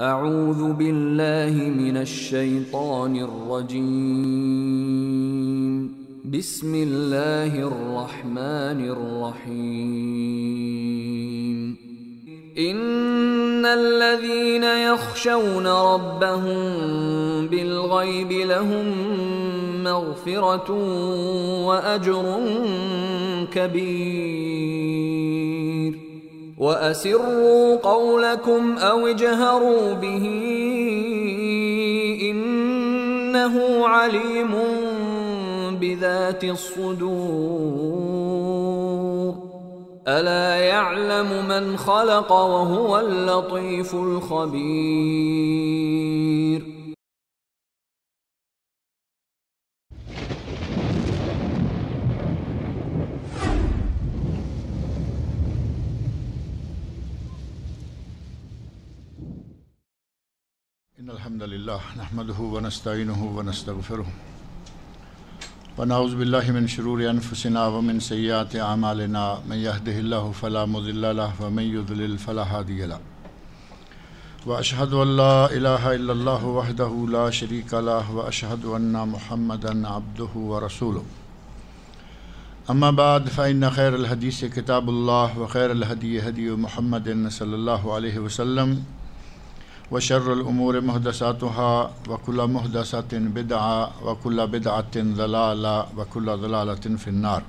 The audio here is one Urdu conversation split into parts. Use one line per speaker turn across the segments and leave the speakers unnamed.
اعوذ باللہ من الشیطان الرجیم بسم اللہ الرحمن الرحیم ان الذین یخشون ربهم بالغیب لهم مغفرۃ واجر کبیر وَأَسِرُّوا قَوْلَكُمْ أَوْ اجْهَرُوا بِهِ إِنَّهُ عَلِيمٌ بِذَاتِ الصُّدُورِ أَلَا يَعْلَمُ مَنْ خَلَقَ وَهُوَ اللَّطِيفُ الْخَبِيرُ.
ان الحمد للہ نحمده ونستعینه ونستغفره ونعوذ باللہ من شرور انفسنا ومن سیئات اعمالنا من يهده الله فلا مضل له ومن يضلل فلا هادي له واشهد ان لا اله الا الله وحده لا شريك له واشهد ان محمدا عبده ورسوله اما بعد فان خير الحديث كتاب الله وخير الهدي هدي محمد صلى الله عليه وسلم وشر الامور محدثاتها وكل محدثة بدعة وكل بدعة ضلالة وكل ضلالة في النار.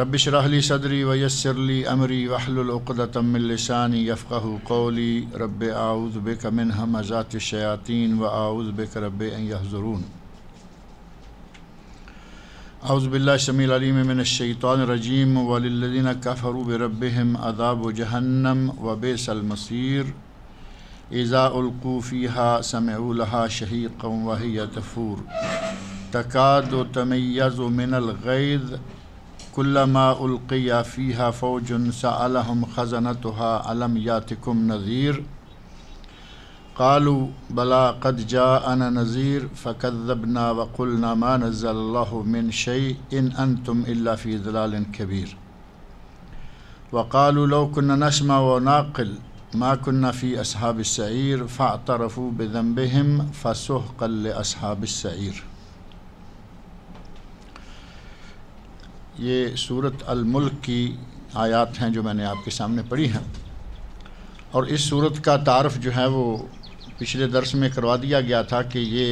رب اشرح لي صدري ويسر لي امري واحلل عقدة من لساني يفقهوا قولي. رب اعوذ بك من همزات الشياطين واعوذ بك رب ان يحضرون. اعوذ باللہ السمیع العلیم من الشیطان الرجیم وللذین کفروا بربهم عذاب جہنم وبئس المصیر اذا القوا فيها سمعوا لها شهيقا وهي تفور تكاد تميز من الغيظ كلما ألقي فيها فوج سألهم خزنتها ألم يأتكم نذير قالوا بلى قد جاءنا نذير فكذبنا وقلنا ما نزل الله من شيء إن أنتم إلا في ضلال كبير وقالوا لو كنا نسمع ونعقل ما كنا في اصحاب السعير فاعترفوا بذنبهم فسحقا لاصحاب السعير. یہ سورۃ الملک کی آیات ہیں جو میں نے آپ کے سامنے پڑھی ہیں، اور اس سورت کا تعارف جو ہے وہ پچھلے درس میں کروا دیا گیا تھا کہ یہ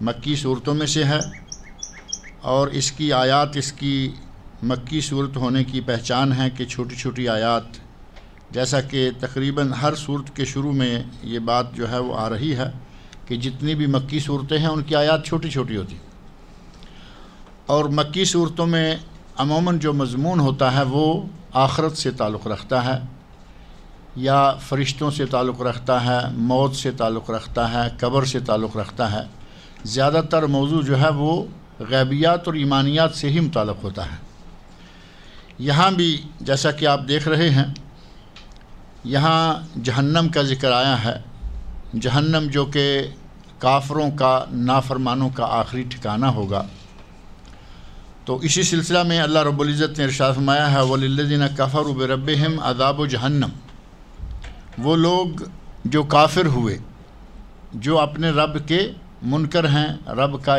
مکی صورتوں میں سے ہے، اور اس کی آیات اس کی مکی صورت ہونے کی پہچان ہے کہ چھوٹی چھوٹی آیات، جیسا کہ تقریباً ہر صورت کے شروع میں یہ بات جو ہے وہ آ رہی ہے کہ جتنی بھی مکی صورتیں ہیں ان کی آیات چھوٹی چھوٹی ہوتی، اور مکی صورتوں میں عموماً جو مضمون ہوتا ہے وہ آخرت سے تعلق رکھتا ہے، یا فرشتوں سے تعلق رکھتا ہے، موت سے تعلق رکھتا ہے، قبر سے تعلق رکھتا ہے. زیادہ تر موضوع جو ہے وہ غیبیات اور ایمانیات سے ہی متعلق ہوتا ہے. یہاں بھی جیسا کہ آپ دیکھ رہے ہیں، یہاں جہنم کا ذکر آیا ہے. جہنم جو کہ کافروں کا، نافرمانوں کا آخری ٹھکانہ ہوگا. تو اسی سلسلہ میں اللہ رب العزت نے ارشاد فرمایا ہے وَلِلَّذِينَ كَفَرُوا بِرَبِّهِمْ عَذَابُ جہنم. وہ لوگ جو کافر ہوئے، جو اپنے رب کے منکر ہیں، رب کا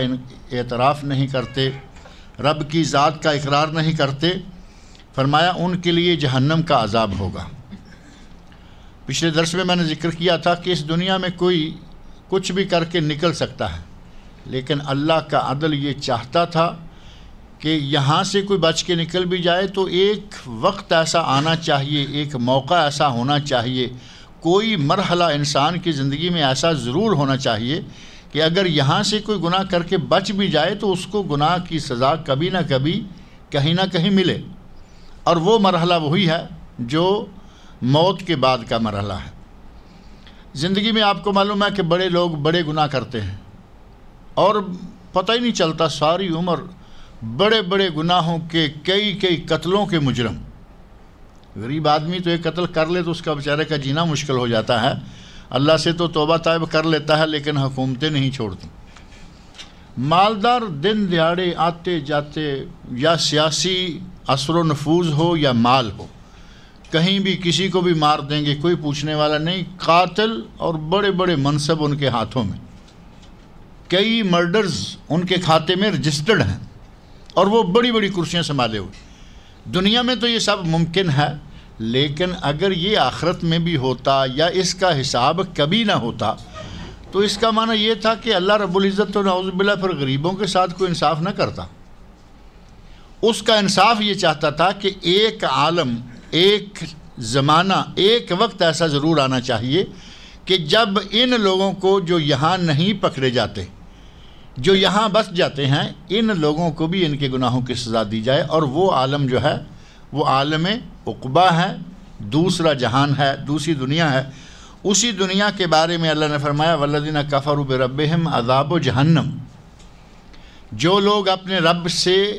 اعتراف نہیں کرتے، رب کی ذات کا اقرار نہیں کرتے، فرمایا ان کے لیے جہنم کا عذاب ہوگا. پچھلے درس میں نے ذکر کیا تھا کہ اس دنیا میں کوئی کچھ بھی کر کے نکل سکتا ہے، لیکن اللہ کا عدل یہ چاہتا تھا کہ یہاں سے کوئی بچ کے نکل بھی جائے تو ایک وقت ایسا آنا چاہیے، ایک موقع ایسا ہونا چاہیے، کوئی مرحلہ انسان کی زندگی میں ایسا ضرور ہونا چاہیے کہ اگر یہاں سے کوئی گناہ کر کے بچ بھی جائے تو اس کو گناہ کی سزا کبھی نہ کبھی کہیں نہ کہیں ملے. اور وہ مرحلہ وہی ہے جو موت کے بعد کا مرحلہ ہے. زندگی میں آپ کو معلوم ہے کہ بڑے لوگ بڑے گناہ کرتے ہیں اور پتہ ہی نہیں چلتا، ساری عمر بڑے بڑے گناہوں کے کئی قتلوں کے مجرم. غریب آدمی تو ایک قتل کر لے تو اس کا بیچارے کا جینا مشکل ہو جاتا ہے. اللہ سے تو توبہ طائب کر لیتا ہے لیکن حکومتیں نہیں چھوڑتی. مالدار دن دیہڑے آتے جاتے، یا سیاسی اثر و نفوذ ہو یا مال ہو، کہیں بھی کسی کو بھی مار دیں گے، کوئی پوچھنے والا نہیں. قاتل اور بڑے بڑے منصب ان کے ہاتھوں میں، کئی مرڈرز ان کے کھاتے میں رجسٹرڈ ہیں، اور وہ بڑی بڑی کرسیاں سنبھالے ہوئے. دنیا میں تو یہ سب ممکن ہے، لیکن اگر یہ آخرت میں بھی ہوتا یا اس کا حساب کبھی نہ ہوتا تو اس کا معنی یہ تھا کہ اللہ رب العزت تو نعوذ باللہ پھر غریبوں کے ساتھ کوئی انصاف نہ کرتا. اس کا انصاف یہ چاہتا تھا کہ ایک عالم، ایک زمانہ، ایک وقت ایسا ضرور آنا چاہیے کہ جب ان لوگوں کو جو یہاں نہیں پکڑے جاتے، جو یہاں بس جاتے ہیں، ان لوگوں کو بھی ان کے گناہوں کی سزا دی جائے. اور وہ عالم جو ہے وہ عالم عقبہ ہے، دوسرا جہان ہے، دوسری دنیا ہے. اسی دنیا کے بارے میں اللہ نے فرمایا وَالَّذِينَ كَفَرُوا بِرَبِّهِمْ عَذَابُ جہنم. جو لوگ اپنے رب سے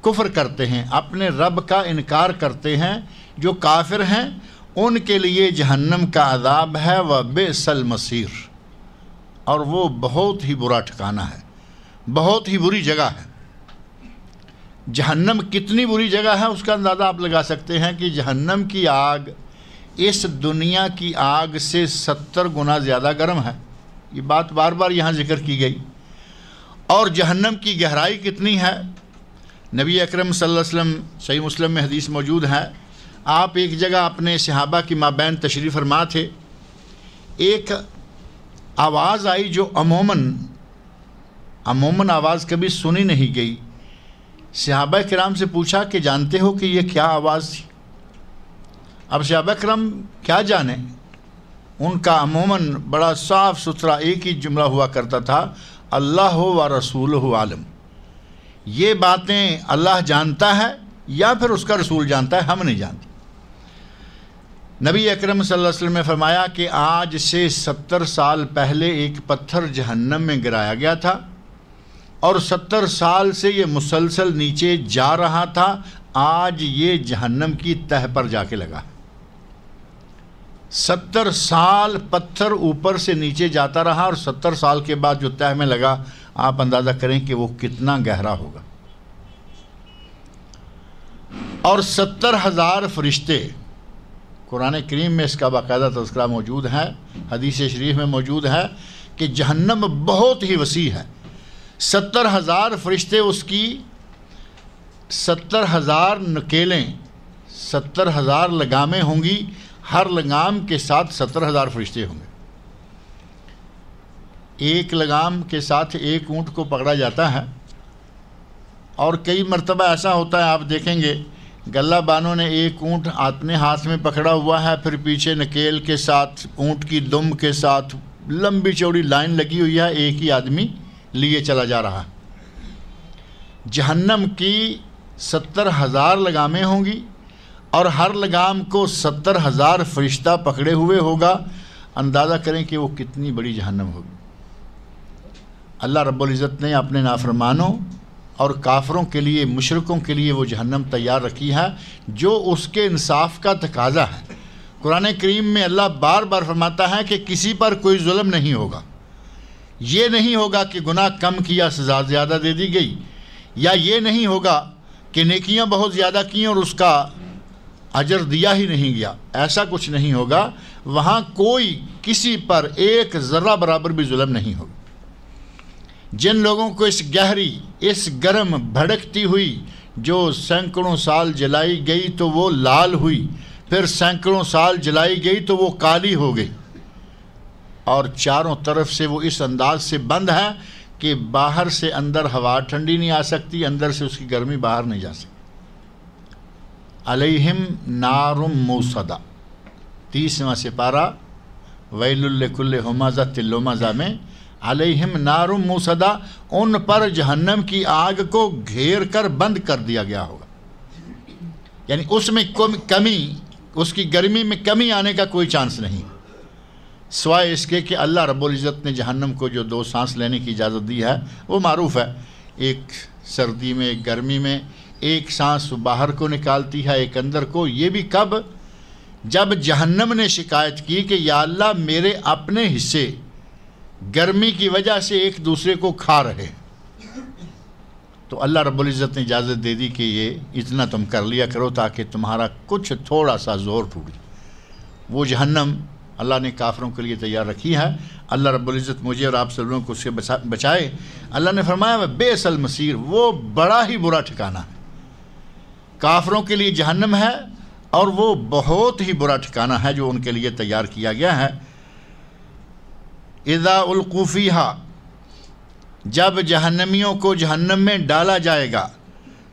کفر کرتے ہیں، اپنے رب کا انکار کرتے ہیں، جو کافر ہیں، ان کے لیے جہنم کا عذاب ہے. وَبِئْسَ الْمَصِيرُ، اور وہ بہت ہی برا ٹھکانہ ہے، بہت ہی بری جگہ ہے. جہنم کتنی بری جگہ ہے اس کا اندازہ آپ لگا سکتے ہیں کہ جہنم کی آگ اس دنیا کی آگ سے 70 گنا زیادہ گرم ہے. یہ بات بار بار یہاں ذکر کی گئی. اور جہنم کی گہرائی کتنی ہے، نبی اکرم صلی اللہ علیہ وسلم صحیح مسلم میں حدیث موجود ہے. آپ ایک جگہ اپنے صحابہ کی مابین تشریف فرما تھے. ایک آواز آئی جو عموماً آواز کبھی سنی نہیں گئی. صحابہ کرام سے پوچھا کہ جانتے ہو کہ یہ کیا آواز تھی؟ اب صحابہ کرام کیا جانیں، ان کا عموماً بڑا صاف ستھرا ایک ہی جملہ ہوا کرتا تھا، اللہ و رسولہ عالم. یہ باتیں اللہ جانتا ہے یا پھر اس کا رسول جانتا ہے، ہم نہیں جانتے. نبی اکرم صلی اللہ علیہ وسلم نے فرمایا کہ آج سے 70 سال پہلے ایک پتھر جہنم میں گرایا گیا تھا، اور 70 سال سے یہ مسلسل نیچے جا رہا تھا. آج یہ جہنم کی تہ پر جا کے لگا. 70 سال پتھر اوپر سے نیچے جاتا رہا، اور 70 سال کے بعد جو تہ میں لگا، آپ اندازہ کریں کہ وہ کتنا گہرا ہوگا. اور 70,000 فرشتے، قرآن کریم میں اس کا باقاعدہ تذکرہ موجود ہے، حدیث شریف میں موجود ہے کہ جہنم بہت ہی وسیع ہے. 70,000 فرشتے اس کی 70,000 نکیلیں، 70,000 لگامیں ہوں گی، ہر لگام کے ساتھ 70,000 فرشتے ہوں گے. ایک لگام کے ساتھ ایک اونٹ کو پکڑا جاتا ہے، اور کئی مرتبہ ایسا ہوتا ہے، آپ دیکھیں گے گلہ بانوں نے ایک اونٹ اپنے ہاتھ میں پکڑا ہوا ہے، پھر پیچھے نکیل کے ساتھ اونٹ کی دم کے ساتھ لمبی چوڑی لائن لگی ہوئی ہے، ایک ہی آدمی لیے چلا جا رہا. جہنم کی 70,000 لگامیں ہوں گی، اور ہر لگام کو 70,000 فرشتہ پکڑے ہوئے ہوگا. اندازہ کریں کہ وہ کتنی بڑی جہنم ہوگی. اللہ رب العزت نے اپنے نافرمانوں اور کافروں کے لیے، مشرکوں کے لیے وہ جہنم تیار رکھی ہے جو اس کے انصاف کا تقاضا ہے. قرآن کریم میں اللہ بار بار فرماتا ہے کہ کسی پر کوئی ظلم نہیں ہوگا. یہ نہیں ہوگا کہ گناہ کم کیا سزا زیادہ دے دی گئی، یا یہ نہیں ہوگا کہ نیکیاں بہت زیادہ کیں اور اس کا اجر دیا ہی نہیں گیا. ایسا کچھ نہیں ہوگا. وہاں کوئی کسی پر ایک ذرہ برابر بھی ظلم نہیں ہوگا. جن لوگوں کو اس گہری، اس گرم بھڑکتی ہوئی جو سینکڑوں سال جلائی گئی تو وہ لال ہوئی، پھر سینکڑوں سال جلائی گئی تو وہ کالی ہو گئی، اور چاروں طرف سے وہ اس انداز سے بند ہے کہ باہر سے اندر ہوا ٹھنڈی نہیں آ سکتی، اندر سے اس کی گرمی باہر نہیں جا سکتی. علیہم نار موصدہ، 30واں سپارہ ویل لکل ہمزہ لمزہ میں، علیہم نار موصدہ، ان پر جہنم کی آگ کو گھیر کر بند کر دیا گیا ہوگا. یعنی اس میں کمی، اس کی گرمی میں کمی آنے کا کوئی چانس نہیں، سوائے اس کے کہ اللہ رب العزت نے جہنم کو جو 2 سانس لینے کی اجازت دی ہے وہ معروف ہے. ایک سردی میں، ایک گرمی میں، ایک سانس باہر کو نکالتی ہے، ایک اندر کو. یہ بھی کب؟ جب جہنم نے شکایت کی کہ یا اللہ میرے اپنے حصے گرمی کی وجہ سے ایک دوسرے کو کھا رہے. تو اللہ رب العزت نے اجازت دے دی کہ یہ اتنا تم کر لیا کرو تاکہ تمہارا کچھ تھوڑا سا زور ٹوٹے۔ وہ جہنم اللہ نے کافروں کے لیے تیار رکھی ہے۔ اللہ رب العزت مجھے اور آپ سب لوگوں کو اس سے بچائے۔ اللہ نے فرمایا بئس المصیر، وہ بڑا ہی برا ٹھکانہ ہے، کافروں کے لیے جہنم ہے اور وہ بہت ہی برا ٹھکانہ ہے جو ان کے لیے تیار کیا گیا ہے۔ اذا القوا فیہا، جب جہنمیوں کو جہنم میں ڈالا جائے گا،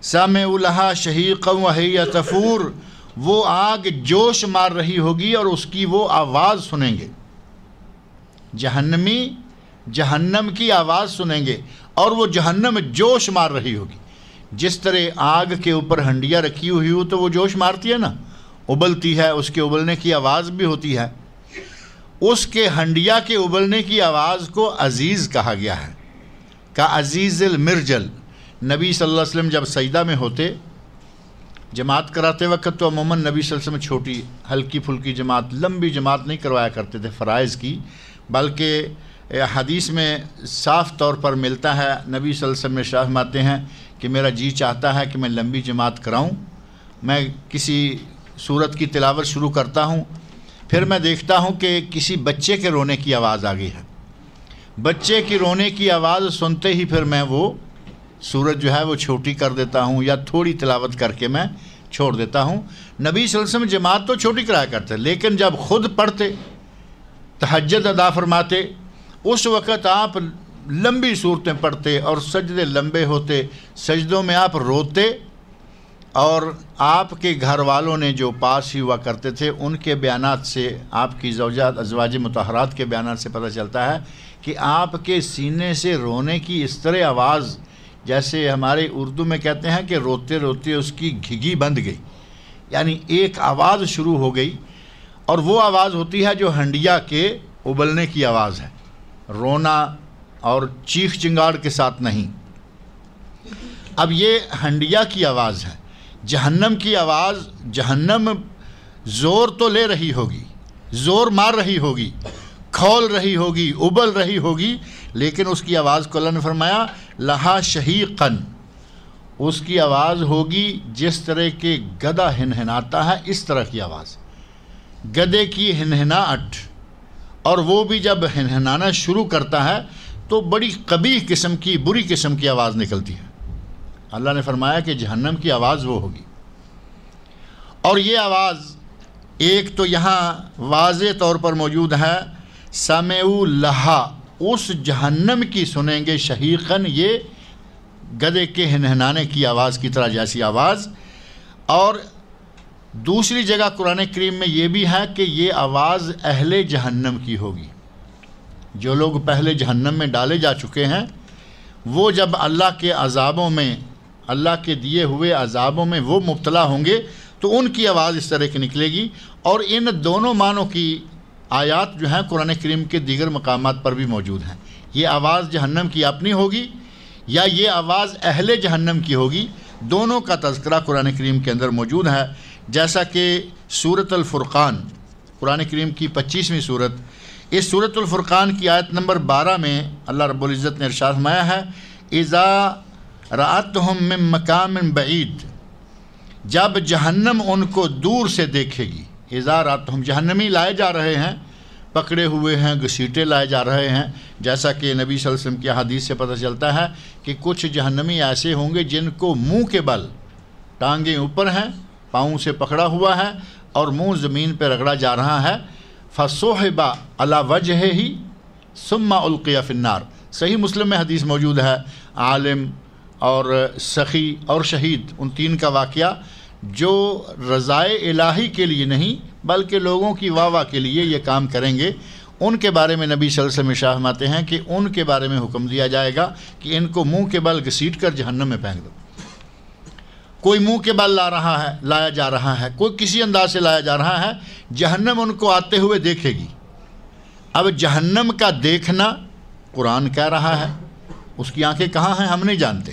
سمعوا لہا شہیقا وہی تفور، وہ آگ جوش مار رہی ہوگی اور اس کی وہ آواز سنیں گے۔ جہنمی جہنم کی آواز سنیں گے اور وہ جہنم جوش مار رہی ہوگی۔ جس طرح آگ کے اوپر ہنڈیا رکھی ہوئی ہو تو وہ جوش مارتی ہے نا، ابلتی ہے، اس کے ابلنے کی آواز بھی ہوتی ہے۔ اس کے ہنڈیا کے ابلنے کی آواز کو عزیز کہا گیا ہے، کا عزیز المرجل۔ نبی صلی اللہ علیہ وسلم جب سجدہ میں ہوتے، جماعت کراتے وقت تو عموماً نبی صلی اللہ علیہ وسلم چھوٹی ہلکی پھلکی جماعت، لمبی جماعت نہیں کروایا کرتے تھے فرائض کی، بلکہ حدیث میں صاف طور پر ملتا ہے، نبی صلی اللہ علیہ وسلم ارشاد فرماتے ہیں کہ میرا جی چاہتا ہے کہ میں لمبی جماعت کراؤں، میں کسی سورت کی تلاوت شروع کرتا ہوں، پھر میں دیکھتا ہوں کہ کسی بچے کے رونے کی آواز آ گئی ہے، بچے کی رونے کی آواز سنتے ہی پھر میں وہ سورت جو ہے وہ چھوٹی کر دیتا ہوں یا تھوڑی تلاوت کر کے میں چھوڑ دیتا ہوں۔ نبی صلی اللہ علیہ وسلم جماعت تو چھوٹی کرایا کرتے، لیکن جب خود پڑھتے، تہجد ادا فرماتے، اس وقت آپ لمبی صورتیں پڑھتے اور سجدے لمبے ہوتے، سجدوں میں آپ روتے، اور آپ کے گھر والوں نے جو پاس ہی ہوا کرتے تھے ان کے بیانات سے، آپ کی زوجات ازواج مطہرات کے بیانات سے پتہ چلتا ہے کہ آپ کے سینے سے رونے کی اس طرح آواز، جیسے ہمارے اردو میں کہتے ہیں کہ روتے روتے اس کی گھگی بند گئی، یعنی ایک آواز شروع ہو گئی، اور وہ آواز ہوتی ہے جو ہنڈیا کے ابلنے کی آواز ہے، رونا اور چیخ چنگاڑ کے ساتھ نہیں۔ اب یہ ہنڈیا کی آواز ہے، جہنم کی آواز، جہنم زور تو لے رہی ہوگی، زور مار رہی ہوگی، کھول رہی ہوگی، ابل رہی ہوگی، لیکن اس کی آواز کو اللہ نے فرمایا لہا شہیقن، اس کی آواز ہوگی جس طرح کے گدھا ہنہناتا ہے اس طرح کی آواز، گدھے کی ہنہناہٹ، اور وہ بھی جب ہنہنانا شروع کرتا ہے تو بڑی قبیح قسم کی، بری قسم کی آواز نکلتی ہے۔ اللہ نے فرمایا کہ جہنم کی آواز وہ ہوگی، اور یہ آواز ایک تو یہاں واضح طور پر موجود ہے، سمعوا لہا، اس جہنم کی سنیں گے، شہیقاً یہ گدھے کے ہنہنانے کی آواز کی طرح جیسی آواز۔ اور دوسری جگہ قرآن کریم میں یہ بھی ہے کہ یہ آواز اہل جہنم کی ہوگی، جو لوگ پہلے جہنم میں ڈالے جا چکے ہیں، وہ جب اللہ کے عذابوں میں، اللہ کے دیے ہوئے عذابوں میں وہ مبتلا ہوں گے تو ان کی آواز اس طرح کی نکلے گی۔ اور ان دونوں معنوں کی آیات جو ہیں قرآن کریم کے دیگر مقامات پر بھی موجود ہیں، یہ آواز جہنم کی اپنی ہوگی یا یہ آواز اہل جہنم کی ہوگی، دونوں کا تذکرہ قرآن کریم کے اندر موجود ہے۔ جیسا کہ سورۃ الفرقان، قرآن کریم کی 25ویں سورت، اس سورۃ الفرقان کی آیت نمبر 12 میں اللہ رب العزت نے ارشاد فرمایا ہے اذا رأتہم من مقام بعید، جب جہنم ان کو دور سے دیکھے گی، اذا رأتہم، جہنمی لائے جا رہے ہیں، پکڑے ہوئے ہیں، گھسیٹے لائے جا رہے ہیں، جیسا کہ نبی صلی اللہ علیہ وسلم کی حدیث سے پتہ چلتا ہے کہ کچھ جہنمی ایسے ہوں گے جن کو منہ کے بل، ٹانگیں اوپر ہیں، پاؤں سے پکڑا ہوا ہے اور منہ زمین پہ رگڑا جا رہا ہے، فَصُحِبَ عَلَى وَجْهِهِ ثُمَّ أُلْقِيَ فِي النَّارِ، صحیح مسلم میں حدیث موجود ہے، عالم اور سخی اور شہید، ان تین کا واقعہ جو رضائے الہی کے لیے نہیں بلکہ لوگوں کی واہ واہ کے لیے یہ کام کریں گے، ان کے بارے میں نبی صلی اللہ علیہ وسلم ارشاد فرماتے ہیں کہ ان کے بارے میں حکم دیا جائے گا کہ ان کو منہ کے بل گھسیٹ کر جہنم میں پھینک دو۔ کوئی منہ کے بل لایا جا رہا ہے، کوئی کسی انداز سے لایا جا رہا ہے، جہنم ان کو آتے ہوئے دیکھے گی۔ اب جہنم کا دیکھنا قرآن کہہ رہا ہے، اس کی آنکھیں کہاں ہیں ہم نہیں جانتے،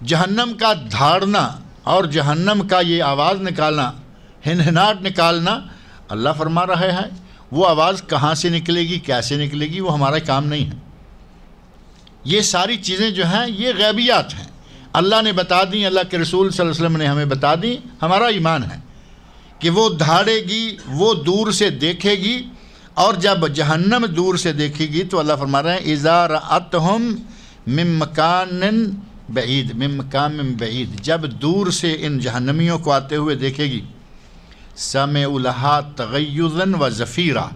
جہنم کا دھاڑنا اور جہنم کا یہ آواز نکالنا، ہنہناٹ نکالنا، اللہ فرما رہے ہیں، وہ آواز کہاں سے نکلے گی، کیسے نکلے گی، وہ ہمارا کام نہیں ہے۔ یہ ساری چیزیں جو ہیں یہ غیبیات ہیں، اللہ نے بتا دیں، اللہ کے رسول صلی اللہ علیہ وسلم نے ہمیں بتا دیں، ہمارا ایمان ہے کہ وہ دھاڑے گی، وہ دور سے دیکھے گی، اور جب جہنم دور سے دیکھے گی تو اللہ فرما رہے ہیں اذا رأتہم من مکان بعید، من مکان بعید، جب دور سے ان جہنمیوں کو آتے ہوئے دیکھے گی، سمعوا لہا تغیظا و زفیرا،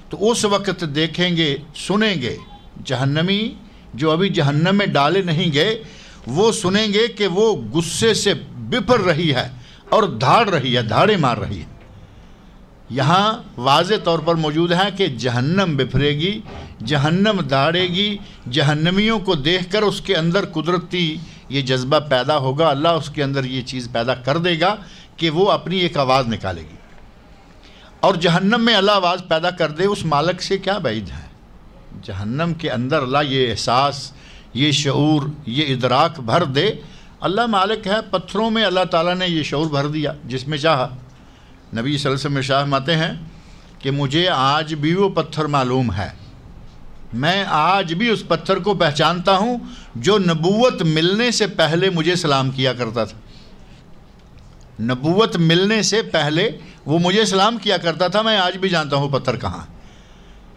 تو اس وقت دیکھیں گے، سنیں گے، جہنمی جو ابھی جہنم میں ڈالے نہیں گئے وہ سنیں گے کہ وہ غصے سے بپر رہی ہے اور دھاڑ رہی ہے، دھاڑے مار رہی ہے۔ یہاں واضح طور پر موجود ہے کہ جہنم بپھرے گی، جہنم دھاڑے گی، جہنمیوں کو دیکھ کر اس کے اندر قدرتی یہ جذبہ پیدا ہوگا، اللہ اس کے اندر یہ چیز پیدا کر دے گا کہ وہ اپنی ایک آواز نکالے گی، اور جہنم میں اللہ آواز پیدا کر دے، اس مالک سے کیا بعید ہے۔ جہنم کے اندر اللہ یہ احساس، یہ شعور، یہ ادراک بھر دے، اللہ مالک ہے۔ پتھروں میں اللہ تعالیٰ نے یہ شعور بھر دیا جس میں چاہا۔ نبی صلی اللہ علیہ وسلم ارشاد فرماتے ہیں کہ مجھے آج بھی وہ پتھر معلوم ہے، میں آج بھی اس پتھر کو پہچانتا ہوں جو نبوت ملنے سے پہلے مجھے سلام کیا کرتا تھا۔ نبوت ملنے سے پہلے وہ مجھے سلام کیا کرتا تھا، میں آج بھی جانتا ہوں پتھر کہاں۔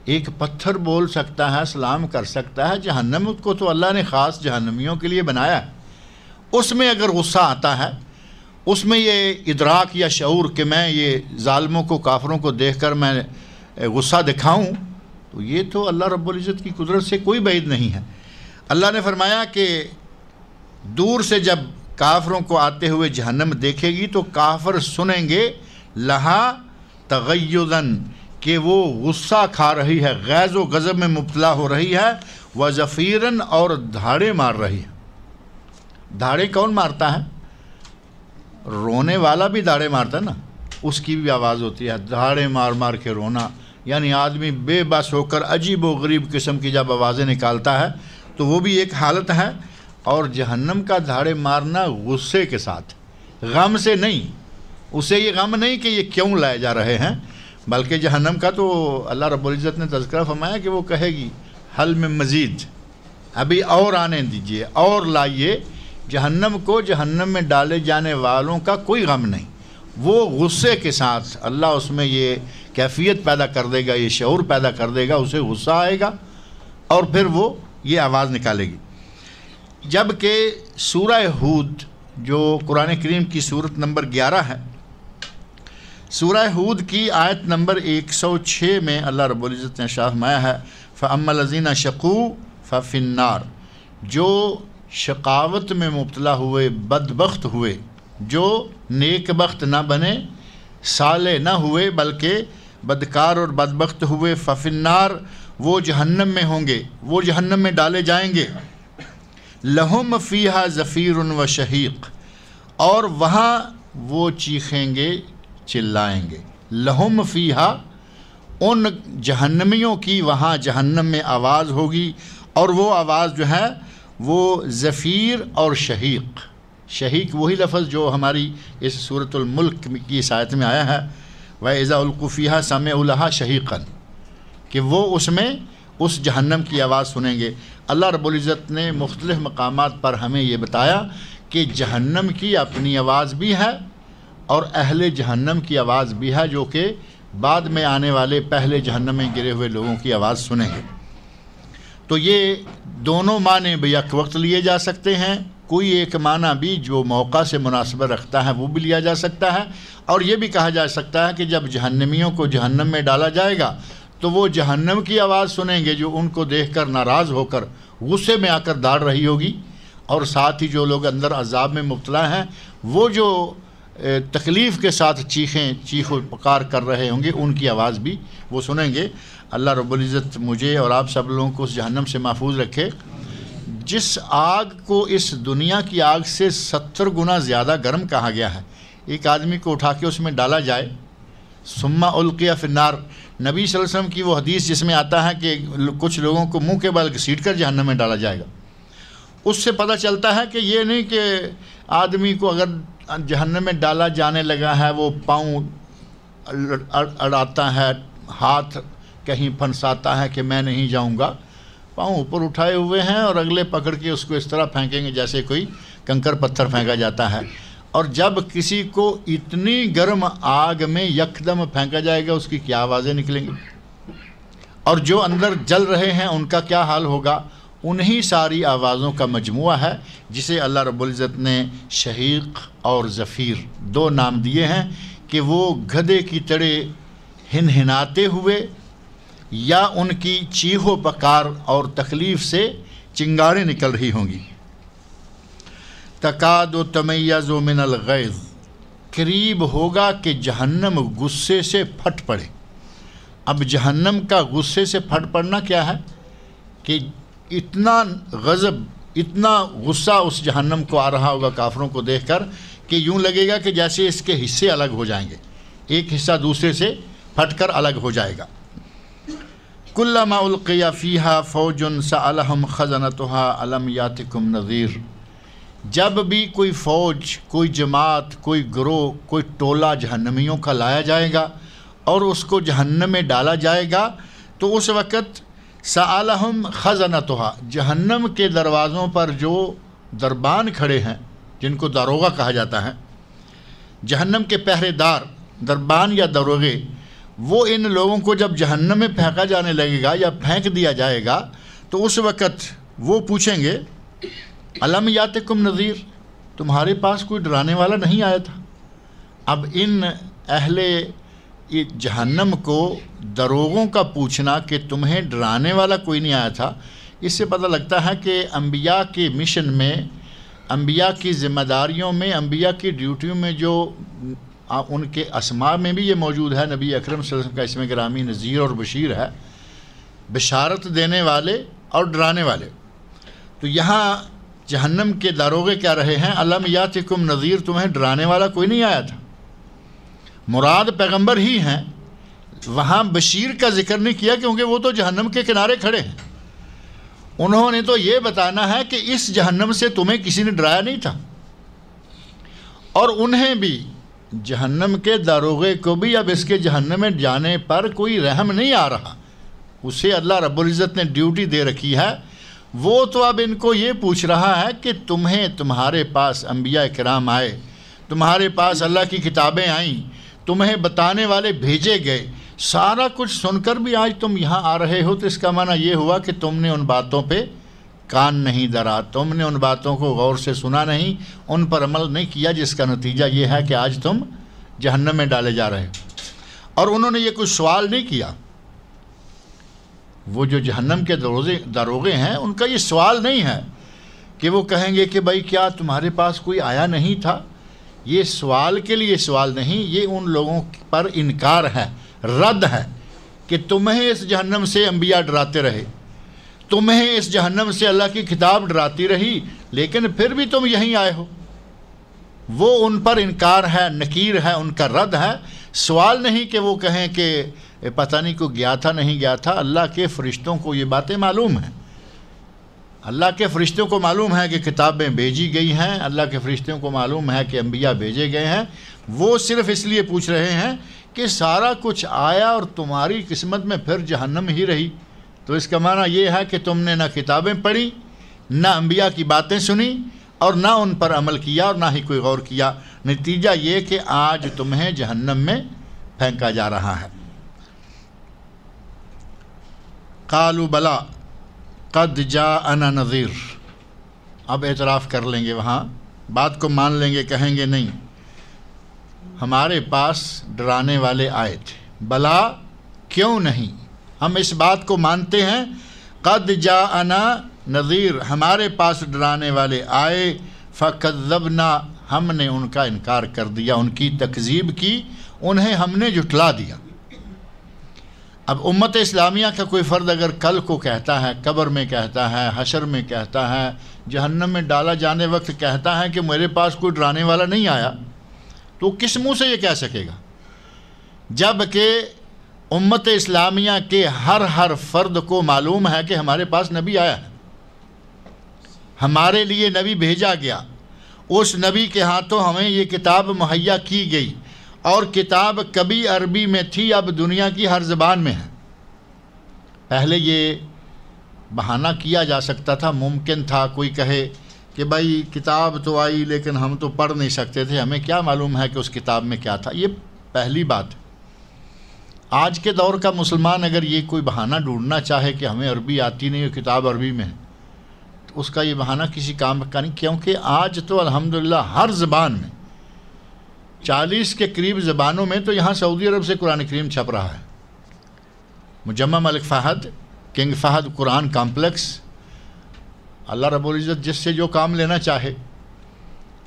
ایک پتھر بول سکتا ہے، سلام کر سکتا ہے، جہنم کو تو اللہ نے خاص جہنمیوں کے لیے بنایا ہے۔ اس میں اگر غصہ آتا ہے، اس میں یہ ادراک یا شعور کہ میں یہ ظالموں کو، کافروں کو دیکھ کر میں غصہ دکھاؤں، تو یہ تو اللہ رب العزت کی قدرت سے کوئی بعید نہیں ہے۔ اللہ نے فرمایا کہ دور سے جب کافروں کو آتے ہوئے جہنم دیکھے گی تو کافر سنیں گے لہا تغیظاً، کہ وہ غصہ کھا رہی ہے، غیظ و غضب میں مبتلا ہو رہی ہے، وزفیراً، اور دھاڑے مار رہی ہے۔ دھاڑے کون مارتا ہے؟ رونے والا بھی دھاڑے مارتا ہے نا، اس کی بھی آواز ہوتی ہے، دھاڑے مار مار کے رونا، یعنی آدمی بے بس ہو کر عجیب و غریب قسم کی جب آوازیں نکالتا ہے تو وہ بھی ایک حالت ہے۔ اور جہنم کا دھاڑے مارنا غصے کے ساتھ، غم سے نہیں، اسے یہ غم نہیں کہ یہ کیوں لائے جا رہے ہیں، بلکہ جہنم کا تو اللہ رب العزت نے تذکرہ فرمایا کہ وہ کہے گی حل میں مزید، ابھی اور آنے دیجئے، اور لائیے۔ جہنم کو، جہنم میں ڈالے جانے والوں کا کوئی غم نہیں، وہ غصے کے ساتھ اللہ اس میں یہ کیفیت پیدا کر دے گا، یہ شعور پیدا کر دے گا، اسے غصہ آئے گا اور پھر وہ یہ آواز نکالے گی۔ جبکہ سورہ ہود جو قرآن کریم کی سورت نمبر 11 ہے، سورہ ہود کی آیت نمبر 106 میں اللہ رب العزت نے ارشاد فرمایا ہے فَأَمَّا الَّذِينَ شَقُوا فَفِي النَّارِ، جو شقاوت میں مبتلا ہوئے، بدبخت ہوئے، جو نیک بخت نہ بنے، صالح نہ ہوئے بلکہ بدکار اور بدبخت ہوئے، فَفِي النَّارِ، وہ جہنم میں ہوں گے، وہ جہنم میں ڈالے جائیں گے۔ لَهُمْ فِيهَا زَفِيرٌ وَشَهِيقٌ، اور وہاں وہ چیخیں گے، چلائیں گے۔ لَهُمْ فِيهَا، ان جہنمیوں کی وہاں جہنم میں آواز ہوگی، اور وہ آواز جو ہے وہ زفیر اور شہیق۔ شہیق وہی لفظ جو ہماری اس سورۃ الملک کی اس آیت میں آیا ہے، وَإِذَا أُلْقُوا فِيهَا سَمِعُوا لَهَا شَهِيقًا، کہ وہ اس میں اس جہنم کی آواز سنیں گے۔ اللہ رب العزت نے مختلف مقامات پر ہمیں یہ بتایا کہ جہنم کی اپنی آواز بھی ہے اور اہل جہنم کی آواز بھی ہے، جو کہ بعد میں آنے والے پہلے جہنم میں گرے ہوئے لوگوں کی آواز سنیں گے۔ تو یہ دونوں معنی بیک وقت لیے جا سکتے ہیں، کوئی ایک معنی بھی جو موقع سے مناسبت رکھتا ہے وہ بھی لیا جا سکتا ہے، اور یہ بھی کہا جا سکتا ہے کہ جب جہنمیوں کو جہنم میں ڈالا جائے گا تو وہ جہنم کی آواز سنیں گے جو ان کو دیکھ کر ناراض ہو کر غصے میں آ کر داڑ رہی ہوگی، اور ساتھ ہی جو لوگ اندر عذاب میں مبتلا ہیں وہ جو تکلیف کے ساتھ چیخ و پکار کر رہے ہوں گے، ان کی آواز بھی وہ سنیں گے۔ اللہ رب العزت مجھے اور آپ سب لوگوں کو اس جہنم سے محفوظ رکھے، جس آگ کو اس دنیا کی آگ سے 70 گنا زیادہ گرم کہا گیا ہے۔ ایک آدمی کو اٹھا کے اس میں ڈالا جائے، ثم القی فی النار، نبی صلی اللہ علیہ وسلم کی وہ حدیث جس میں آتا ہے کہ کچھ لوگوں کو منہ کے بل گھسیٹ کر جہنم میں ڈالا جائے گا، اس سے پتہ چلتا ہے کہ یہ نہیں کہ آدمی کو اگر جہنم میں ڈالا جانے لگا ہے وہ پاؤں اڑاتا ہے، ہاتھ کہیں پھنساتا ہے کہ میں نہیں جاؤں گا، پاؤں اوپر اٹھائے ہوئے ہیں اور اگلے پکڑ کے اس کو اس طرح پھینکیں گے جیسے کوئی کنکر پتھر پھینکا جاتا ہے، اور جب کسی کو اتنی گرم آگ میں یکدم پھینکا جائے گا اس کی کیا آوازیں نکلیں گی، اور جو اندر جل رہے ہیں ان کا کیا حال ہوگا۔ انہی ساری آوازوں کا مجموعہ ہے جسے اللہ رب العزت نے شہیق اور زفیر 2 نام دیے ہیں، کہ وہ گدھے کی طرح ہنہناتے ہوئے یا ان کی چیخ و پکار اور تکلیف سے چنگاریں نکل رہی ہوں گی۔ تکاد تمیز من الغیظ، قریب ہوگا کہ جہنم غصے سے پھٹ پڑے۔ اب جہنم کا غصے سے پھٹ پڑنا کیا ہے کہ اتنا غضب، اتنا غصہ اس جہنم کو آ رہا ہوگا کافروں کو دیکھ کر کہ یوں لگے گا کہ جیسے اس کے حصے الگ ہو جائیں گے، ایک حصہ دوسرے سے پھٹ کر الگ ہو جائے گا۔ کلما القی فیہا فوج سألہم خزنتہا الم یاتکم نذیر، جب بھی کوئی فوج، کوئی جماعت، کوئی گروہ، کوئی ٹولہ جہنمیوں کا لایا جائے گا اور اس کو جہنم میں ڈالا جائے گا، تو اس وقت سألہم خزنتہا، جہنم کے دروازوں پر جو دربان کھڑے ہیں جن کو داروغہ کہا جاتا ہے، جہنم کے پہرے دار، دربان یا داروغے، وہ ان لوگوں کو جب جہنم میں پھینکا جانے لگے گا یا پھینک دیا جائے گا تو اس وقت وہ پوچھیں گے الم یاتکم نذیر، تمہارے پاس کوئی ڈرانے والا نہیں آیا تھا۔ اب ان اہل جہنم کو دروغوں کا پوچھنا کہ تمہیں ڈرانے والا کوئی نہیں آیا تھا، اس سے پتہ لگتا ہے کہ انبیاء کے مشن میں، انبیاء کی ذمہ داریوں میں، انبیاء کی ڈیوٹیوں میں جو ان کے اسماء میں بھی یہ موجود ہے، نبی اکرم صلی اللہ علیہ وسلم کا اسم گرامی نذیر اور بشیر ہے، بشارت دینے والے اور ڈرانے والے۔ تو یہاں جہنم کے داروغے کہہ رہے ہیں الم یاتکم نذیر، تمہیں ڈرانے والا کوئی نہیں آیا تھا، مراد پیغمبر ہی ہیں، وہاں بشیر کا ذکر نہیں کیا کیونکہ وہ تو جہنم کے کنارے کھڑے ہیں، انہوں نے تو یہ بتانا ہے کہ اس جہنم سے تمہیں کسی نے ڈرایا نہیں تھا۔ اور انہیں بھی، جہنم کے داروغے کو بھی اب اس کے جہنم میں جانے پر کوئی رحم نہیں آ رہا، اسے اللہ رب العزت نے ڈیوٹی دے رکھی ہے، وہ تو اب ان کو یہ پوچھ رہا ہے کہ تمہیں، تمہارے پاس انبیاء کرام آئے، تمہارے پاس اللہ کی کتابیں آئیں، تمہیں بتانے والے بھیجے گئے، سارا کچھ سن کر بھی آج تم یہاں آ رہے ہو، تو اس کا معنی یہ ہوا کہ تم نے ان باتوں پہ کان نہیں دھرا، تم نے ان باتوں کو غور سے سنا نہیں، ان پر عمل نہیں کیا، جس کا نتیجہ یہ ہے کہ آج تم جہنم میں ڈالے جا رہے ہو۔ اور انہوں نے یہ کوئی سوال نہیں کیا، وہ جو جہنم کے داروغے ہیں ان کا یہ سوال نہیں ہے کہ وہ کہیں گے کہ بھائی کیا تمہارے پاس کوئی آیا نہیں تھا، یہ سوال کے لیے سوال نہیں، یہ ان لوگوں پر انکار ہے، رد ہے کہ تمہیں اس جہنم سے انبیاء ڈراتے رہے، تمہیں اس جہنم سے اللہ کی کتاب ڈراتی رہی، لیکن پھر بھی تم یہیں آئے ہو۔ وہ ان پر انکار ہے، نکیر ہے، ان کا رد ہے، سوال نہیں کہ وہ کہیں کہ پتہ نہیں کو گیا تھا نہیں گیا تھا۔ اللہ کے فرشتوں کو یہ باتیں معلوم ہیں، اللہ کے فرشتوں کو معلوم ہے کہ کتابیں بھیجی گئی ہیں، اللہ کے فرشتوں کو معلوم ہے کہ انبیاء بھیجے گئے ہیں، وہ صرف اس لیے پوچھ رہے ہیں کہ سارا کچھ آیا اور تمہاری قسمت میں پھر جہنم ہی رہی، تو اس کا معنی یہ ہے کہ تم نے نہ کتابیں پڑھی، نہ انبیاء کی باتیں سنی، اور نہ ان پر عمل کیا، اور نہ ہی کوئی غور کیا، نتیجہ یہ کہ آج تمہیں جہنم میں پھینکا جا رہا ہے۔ قالوا بلا قد جاءنا نذیر، اب اعتراف کر لیں گے، وہاں بات کو مان لیں گے، کہیں گے نہیں ہمارے پاس ڈرانے والے آئے تھے۔ بلا کیوں نہیں، ہم اس بات کو مانتے ہیں، قد جاءنا نذیر، ہمارے پاس ڈرانے والے آئے، فکذبنا، ہم نے ان کا انکار کر دیا، ان کی تکذیب کی، انہیں ہم نے جھٹلا دیا۔ اب امت اسلامیہ کا کوئی فرد اگر کل کو کہتا ہے، قبر میں کہتا ہے، حشر میں کہتا ہے، جہنم میں ڈالا جانے وقت کہتا ہے کہ میرے پاس کوئی ڈرانے والا نہیں آیا، تو کس منہ سے یہ کہہ سکے گا؟ جب کہ امت اسلامیہ کے ہر فرد کو معلوم ہے کہ ہمارے پاس نبی آیا ہے، ہمارے لیے نبی بھیجا گیا، اس نبی کے ہاتھوں ہمیں یہ کتاب مہیا کی گئی، اور کتاب کبھی عربی میں تھی، اب دنیا کی ہر زبان میں ہے۔ پہلے یہ بہانہ کیا جا سکتا تھا، ممکن تھا کوئی کہے کہ بھائی کتاب تو آئی لیکن ہم تو پڑھ نہیں سکتے تھے، ہمیں کیا معلوم ہے کہ اس کتاب میں کیا تھا. یہ پہلی بات. آج کے دور کا مسلمان اگر یہ کوئی بہانہ ڈھونڈنا چاہے کہ ہمیں عربی آتی نہیں اور کتاب عربی میں ہے، تو اس کا یہ بہانہ کسی کام کا نہیں، کیونکہ آج تو الحمدللہ ہر زبان میں 40 کے قریب زبانوں میں تو یہاں سعودی عرب سے قرآن کریم چھپ رہا ہے. مجمع ملک فہد، کنگ فہد قرآن کمپلیکس، اللہ رب العزت جس سے جو کام لینا چاہے،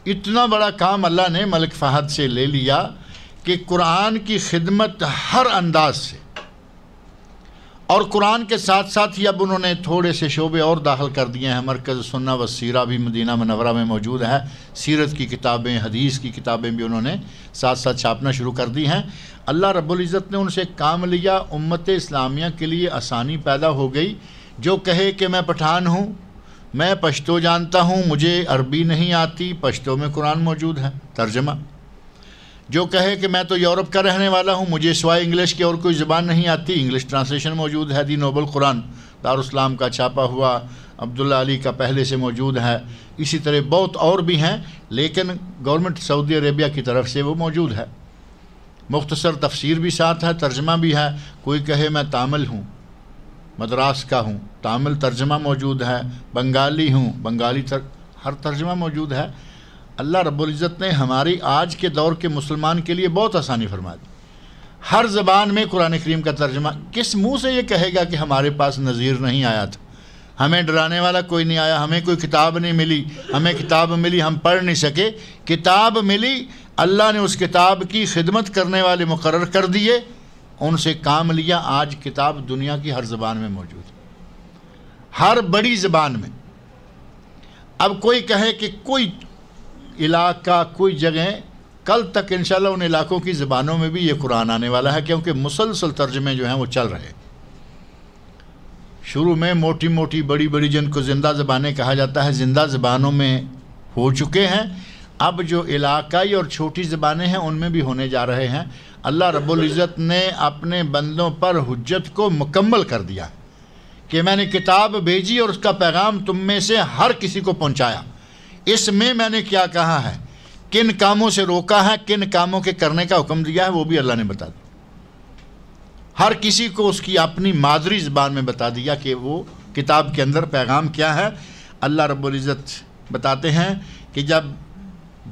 اتنا بڑا کام اللہ نے ملک فہد سے لے لیا کہ قرآن کی خدمت ہر انداز سے، اور قرآن کے ساتھ ساتھ ہی اب انہوں نے تھوڑے سے شعبے اور داخل کر دیے ہیں. مرکز سنہ و سیرہ بھی مدینہ منورہ میں موجود ہے، سیرت کی کتابیں، حدیث کی کتابیں بھی انہوں نے ساتھ ساتھ چھاپنا شروع کر دی ہیں. اللہ رب العزت نے ان سے کام لیا، امت اسلامیہ کے لیے آسانی پیدا ہو گئی. جو کہے کہ میں پٹھان ہوں، میں پشتو جانتا ہوں، مجھے عربی نہیں آتی، پشتو میں قرآن موجود ہے ترجمہ. جو کہے کہ میں تو یورپ کا رہنے والا ہوں، مجھے سوائے انگلش کی اور کوئی زبان نہیں آتی، انگلش ٹرانسلیشن موجود ہے. دی نوبل قرآن دارالاسلام کا چھاپا ہوا، عبداللہ علی کا پہلے سے موجود ہے. اسی طرح بہت اور بھی ہیں، لیکن گورنمنٹ سعودی عربیہ کی طرف سے وہ موجود ہے. مختصر تفسیر بھی ساتھ ہے، ترجمہ بھی ہے. کوئی کہے میں تامل ہوں، مدراس کا ہوں، تامل ترجمہ موجود ہے. بنگالی ہوں، بنگالی ہر ترجمہ موجود ہے. اللہ رب العزت نے ہماری آج کے دور کے مسلمان کے لیے بہت آسانی فرما دی. ہر زبان میں قرآن کریم کا ترجمہ. کس منہ سے یہ کہے گا کہ ہمارے پاس نذیر نہیں آیا تھا، ہمیں ڈرانے والا کوئی نہیں آیا، ہمیں کوئی کتاب نہیں ملی، ہمیں کتاب ملی ہم پڑھ نہیں سکے. کتاب ملی، اللہ نے اس کتاب کی خدمت کرنے والے مقرر کر دیے، ان سے کام لیا. آج کتاب دنیا کی ہر زبان میں موجود ہے، ہر بڑی زبان میں. اب کوئی کہے کہ کوئی علاقہ، کوئی جگہ، کل تک انشاءاللہ ان علاقوں کی زبانوں میں بھی یہ قرآن آنے والا ہے، کیونکہ مسلسل ترجمے جو ہیں وہ چل رہے. شروع میں موٹی موٹی بڑی بڑی جن کو زندہ زبانیں کہا جاتا ہے، زندہ زبانوں میں ہو چکے ہیں. اب جو علاقائی اور چھوٹی زبانیں ہیں ان میں بھی ہونے جا رہے ہیں. اللہ رب العزت نے اپنے بندوں پر حجت کو مکمل کر دیا کہ میں نے کتاب بھیجی اور اس کا پیغام تم میں سے ہر کسی کو پہنچایا. اس میں نے کیا کہا ہے، کن کاموں سے روکا ہے، کن کاموں کے کرنے کا حکم دیا ہے، وہ بھی اللہ نے بتا دیا. ہر کسی کو اس کی اپنی مادری زبان میں بتا دیا کہ وہ کتاب کے اندر پیغام کیا ہے. اللہ رب العزت بتاتے ہیں کہ جب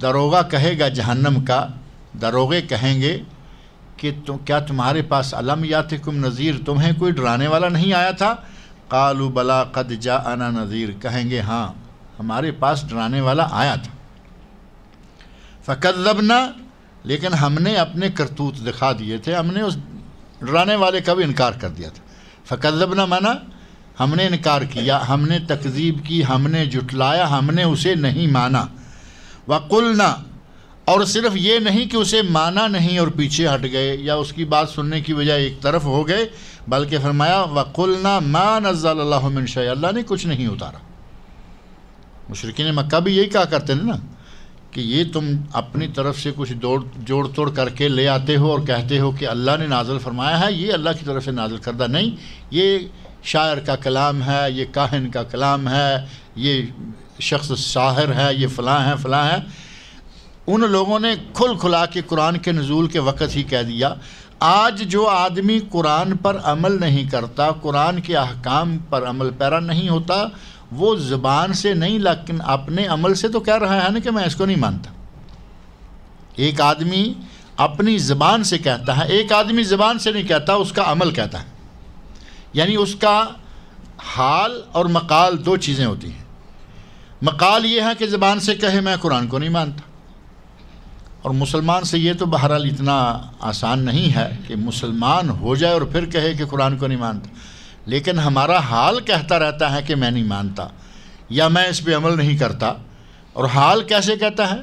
دروغہ کہے گا جہنم کا، دروغے کہیں گے کہ کیا تمہارے پاس الم یاتکم نذیر، تمہیں کوئی ڈرانے والا نہیں آیا تھا؟ قالوا بلا قد جاءنا نذیر، کہیں گے ہاں ہمارے پاس ڈرانے والا آیا تھا. فکذبنا، لیکن ہم نے اپنے کرتوت دکھا دیے تھے، ہم نے اس ڈرانے والے کا بھی انکار کر دیا تھا. فکذبنا مانا ہم نے انکار کیا، ہم نے تکذیب کی، ہم نے جھٹلایا، ہم نے اسے نہیں مانا. وقلنا، اور صرف یہ نہیں کہ اسے مانا نہیں اور پیچھے ہٹ گئے یا اس کی بات سننے کی بجائے ایک طرف ہو گئے، بلکہ فرمایا وقلنا ما نزل اللہ من شیء، اللہ نے کچھ نہیں اتارا. مشرکین مکہ بھی یہی کہا کرتے ہیں نا کہ یہ تم اپنی طرف سے کچھ جوڑ توڑ کر کے لے آتے ہو اور کہتے ہو کہ اللہ نے نازل فرمایا ہے. یہ اللہ کی طرف سے نازل کردہ نہیں، یہ شاعر کا کلام ہے، یہ کاہن کا کلام ہے، یہ شخص ساحر ہے، یہ فلاں ہے فلاں ہے. ان لوگوں نے کھل کھلا کے قرآن کے نزول کے وقت ہی کہہ دیا. آج جو آدمی قرآن پر عمل نہیں کرتا، قرآن کے احکام پر عمل پیرا نہیں ہوتا، وہ زبان سے نہیں لیکن اپنے عمل سے تو کہہ رہا ہے نا کہ میں اس کو نہیں مانتا. ایک آدمی اپنی زبان سے کہتا ہے، ایک آدمی زبان سے نہیں کہتا، اس کا عمل کہتا ہے. یعنی اس کا حال اور مقال دو چیزیں ہوتی ہیں. مقال یہ ہے کہ زبان سے کہے میں قرآن کو نہیں مانتا، اور مسلمان سے یہ تو بہرحال اتنا آسان نہیں ہے کہ مسلمان ہو جائے اور پھر کہے کہ قرآن کو نہیں مانتا. لیکن ہمارا حال کہتا رہتا ہے کہ میں نہیں مانتا یا میں اس پہ عمل نہیں کرتا. اور حال کیسے کہتا ہے؟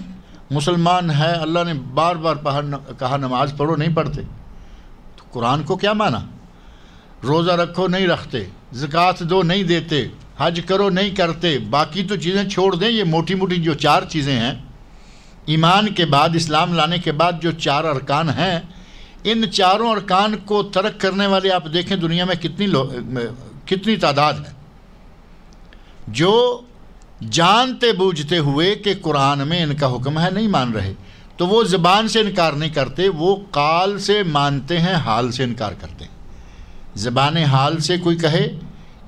مسلمان ہے، اللہ نے بار بار کہا نماز پڑھو، نہیں پڑھتے، تو قرآن کو کیا مانا؟ روزہ رکھو، نہیں رکھتے، زکوٰۃ دو، نہیں دیتے، حج کرو، نہیں کرتے، باقی تو چیزیں چھوڑ دیں. یہ موٹی موٹی جو چار چیزیں ہیں ایمان کے بعد، اسلام لانے کے بعد جو چار ارکان ہیں، ان چاروں ارکان کو ترک کرنے والے آپ دیکھیں دنیا میں کتنی تعداد ہے. جو جانتے بوجھتے ہوئے کہ قرآن میں ان کا حکم ہے نہیں مان رہے، تو وہ زبان سے انکار نہیں کرتے، وہ قال سے مانتے ہیں، حال سے انکار کرتے ہیں۔ زبان حال سے کوئی کہے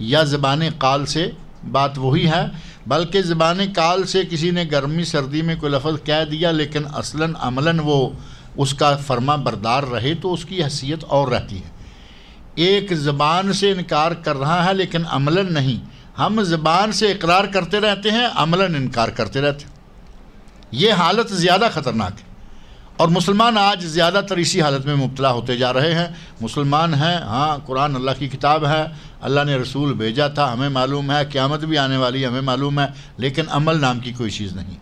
یا زبان قال سے بات وہی ہے، بلکہ زبان قال سے کسی نے گرمی سردی میں کوئی لفظ کہہ دیا لیکن اصلاً عملاً وہ اس کا فرما بردار رہے تو اس کی حیثیت اور رہتی ہے۔ ایک زبان سے انکار کر رہا ہے لیکن عملاً نہیں، ہم زبان سے اقرار کرتے رہتے ہیں، عملاً انکار کرتے رہتے ہیں۔ یہ حالت زیادہ خطرناک ہے، اور مسلمان آج زیادہ تر اسی حالت میں مبتلا ہوتے جا رہے ہیں۔ مسلمان ہیں، ہاں قرآن اللہ کی کتاب ہے، اللہ نے رسول بھیجا تھا، ہمیں معلوم ہے، قیامت بھی آنے والی ہمیں معلوم ہے، لیکن عمل نام کی کوئی چیز نہیں،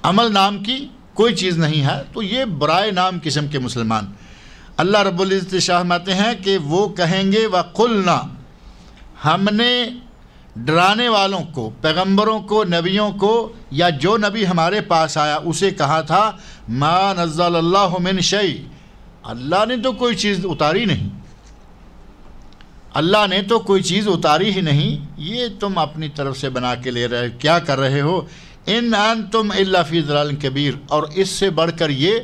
عمل نام کی کوئی چیز نہیں ہے۔ تو یہ برائے نام قسم کے مسلمان، اللہ رب العزت فرماتے ہیں کہ وہ کہیں گے وَقُلْنَا، ہم نے ڈرانے والوں کو، پیغمبروں کو، نبیوں کو، یا جو نبی ہمارے پاس آیا اسے کہا تھا ما نزل اللہ من شیء، اللہ نے تو کوئی چیز اتاری نہیں، اللہ نے تو کوئی چیز اتاری ہی نہیں، یہ تم اپنی طرف سے بنا کے لے رہے، کیا کر رہے ہو؟ ان انتم الا فی ضلال کبیر، اور اس سے بڑھ کر یہ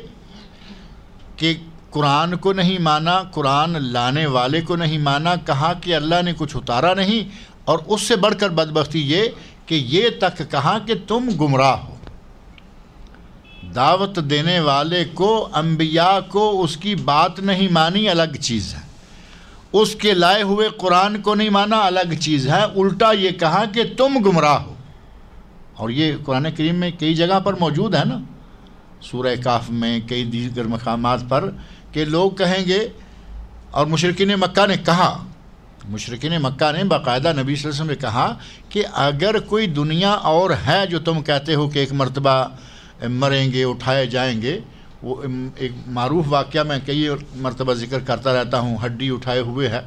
کہ قرآن کو نہیں مانا، قرآن لانے والے کو نہیں مانا، کہا کہ اللہ نے کچھ اتارا نہیں، اور اس سے بڑھ کر بدبختی یہ کہ یہ تک کہا کہ تم گمراہ ہو۔ دعوت دینے والے کو، انبیاء کو اس کی بات نہیں مانی الگ چیز ہے، اس کے لائے ہوئے قرآن کو نہیں مانا الگ چیز ہے، الٹا یہ کہا کہ تم گمراہ ہو۔ اور یہ قرآن کریم میں کئی جگہ پر موجود ہے نا، سورہ کہف میں، کئی دیگر مقامات پر، کہ لوگ کہیں گے، اور مشرکین مکہ نے کہا، مشرکین مکہ نے باقاعدہ نبی صلی اللہ علیہ وسلم نے کہا کہ اگر کوئی دنیا اور ہے جو تم کہتے ہو کہ ایک مرتبہ مریں گے، اٹھائے جائیں گے، وہ ایک معروف واقعہ میں کئی مرتبہ ذکر کرتا رہتا ہوں، ہڈی اٹھائے ہوئے ہے،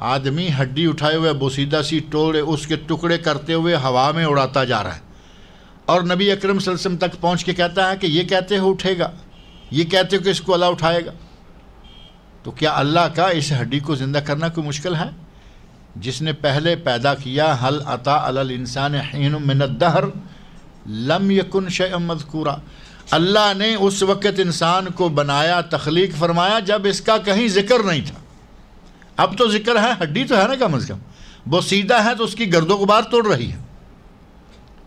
آدمی ہڈی اٹھائے ہوئے بوسیدہ سی ٹوڑے اس کے ٹکڑے کرتے ہوئے ہوا میں اڑاتا جا رہا ہے، اور نبی اکرم صلی اللہ علیہ وسلم تک پہنچ کے کہتا ہے کہ یہ کہتے ہو اٹھے گا، یہ کہتے ہو کہ اس کو اللہ اٹھائے گا، تو کیا اللہ کا اس ہڈی کو زندہ کرنا کوئی مشکل ہے؟ جس نے پہلے پیدا کیا، هل اتی علی الانسان حین من الدہر لم یکن شیئا مذکورا، اللہ نے اس وقت انسان کو بنایا، تخلیق فرمایا جب اس کا کہیں ذکر نہیں تھا، اب تو ذکر ہے، ہڈی تو ہے نا کم از کم، وہ سیدھا ہے تو اس کی گرد و غبار توڑ رہی ہے،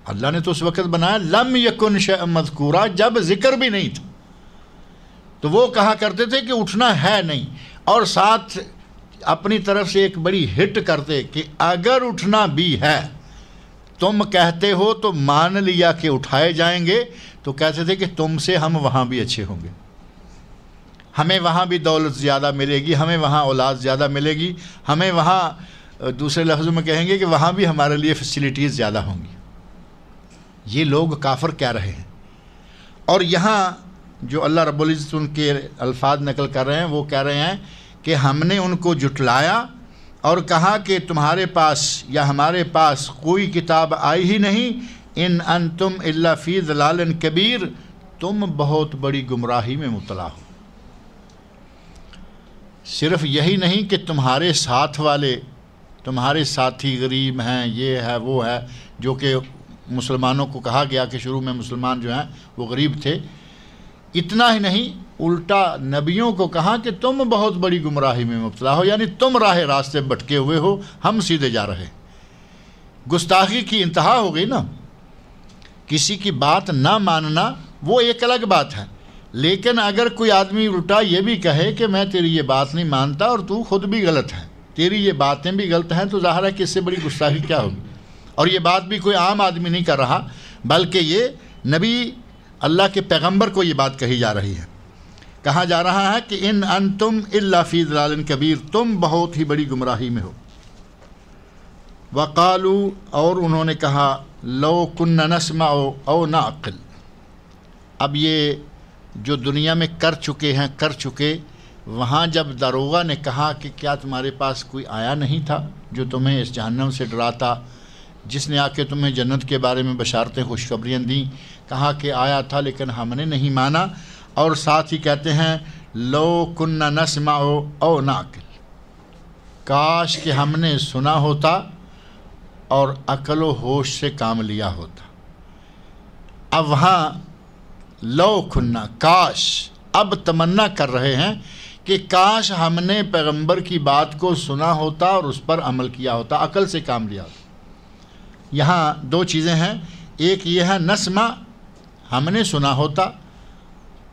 اللہ نے تو اس وقت بنایا لم یکن شیئا مذکورا، جب ذکر بھی نہیں تھا۔ تو وہ کہا کرتے تھے کہ اٹھنا ہے نہیں، اور ساتھ اپنی طرف سے ایک بڑی ہٹ کرتے کہ اگر اٹھنا بھی ہے، تم کہتے ہو تو مان لیا کہ اٹھائے جائیں گے، تو کہتے تھے کہ تم سے ہم وہاں بھی اچھے ہوں گے، ہمیں وہاں بھی دولت زیادہ ملے گی، ہمیں وہاں اولاد زیادہ ملے گی، ہمیں وہاں، دوسرے لفظوں میں کہیں گے کہ وہاں بھی ہمارے لیے فیسلٹیز زیادہ ہوں گی۔ یہ لوگ کافر کہہ رہے ہیں، اور یہاں جو اللہ رب العزت ان کے الفاظ نقل کر رہے ہیں وہ کہہ رہے ہیں کہ ہم نے ان کو جھٹلایا اور کہا کہ تمہارے پاس یا ہمارے پاس کوئی کتاب آئی ہی نہیں، ان انتم الا فی ضلال کبیر، تم بہت بڑی گمراہی میں مبتلا ہو۔ صرف یہی نہیں کہ تمہارے ساتھ والے، تمہارے ساتھی غریب ہیں، یہ ہے وہ ہے، جو کہ مسلمانوں کو کہا گیا کہ شروع میں مسلمان جو ہیں وہ غریب تھے، اتنا ہی نہیں، الٹا نبیوں کو کہا کہ تم بہت بڑی گمراہی میں مبتلا ہو، یعنی تم راہ راستے بھٹکے ہوئے ہو، ہم سیدھے جا رہے۔ گستاخی کی انتہا ہو گئی نا، کسی کی بات نہ ماننا وہ ایک الگ بات ہے، لیکن اگر کوئی آدمی الٹا یہ بھی کہے کہ میں تیری یہ بات نہیں مانتا اور تو خود بھی غلط ہے، تیری یہ باتیں بھی غلط ہیں، تو ظاہر ہے کہ اس سے بڑی گستاخی کیا ہوگی۔ اور یہ بات بھی کوئی عام آدمی نہیں کر رہا، بلکہ یہ نبی اللہ کے پیغمبر کو یہ بات کہی جا رہی ہے، کہا جا رہا ہے کہ ان انتم الا فی ضلال کبیر، تم بہت ہی بڑی گمراہی میں ہو۔ وقالوا، اور انہوں نے کہا، لو کنا نسمع او نعقل، اب یہ جو دنیا میں کر چکے، وہاں جب داروغہ نے کہا کہ کیا تمہارے پاس کوئی آیا نہیں تھا جو تمہیں اس جہنم سے ڈراتا، جس نے آ کے تمہیں جنت کے بارے میں بشارتیں خوشخبریاں دیں، کہا کہ آیا تھا لیکن ہم نے نہیں مانا، اور ساتھ ہی کہتے ہیں لو کنا نسمع او نعقل، کاش کہ ہم نے سنا ہوتا اور عقل و ہوش سے کام لیا ہوتا۔ اب وہاں لو کھنا، کاش، اب تمنا کر رہے ہیں کہ کاش ہم نے پیغمبر کی بات کو سنا ہوتا اور اس پر عمل کیا ہوتا، عقل سے کام لیا ہوتا۔ یہاں دو چیزیں ہیں، ایک یہ ہے نسمع، ہم نے سنا ہوتا،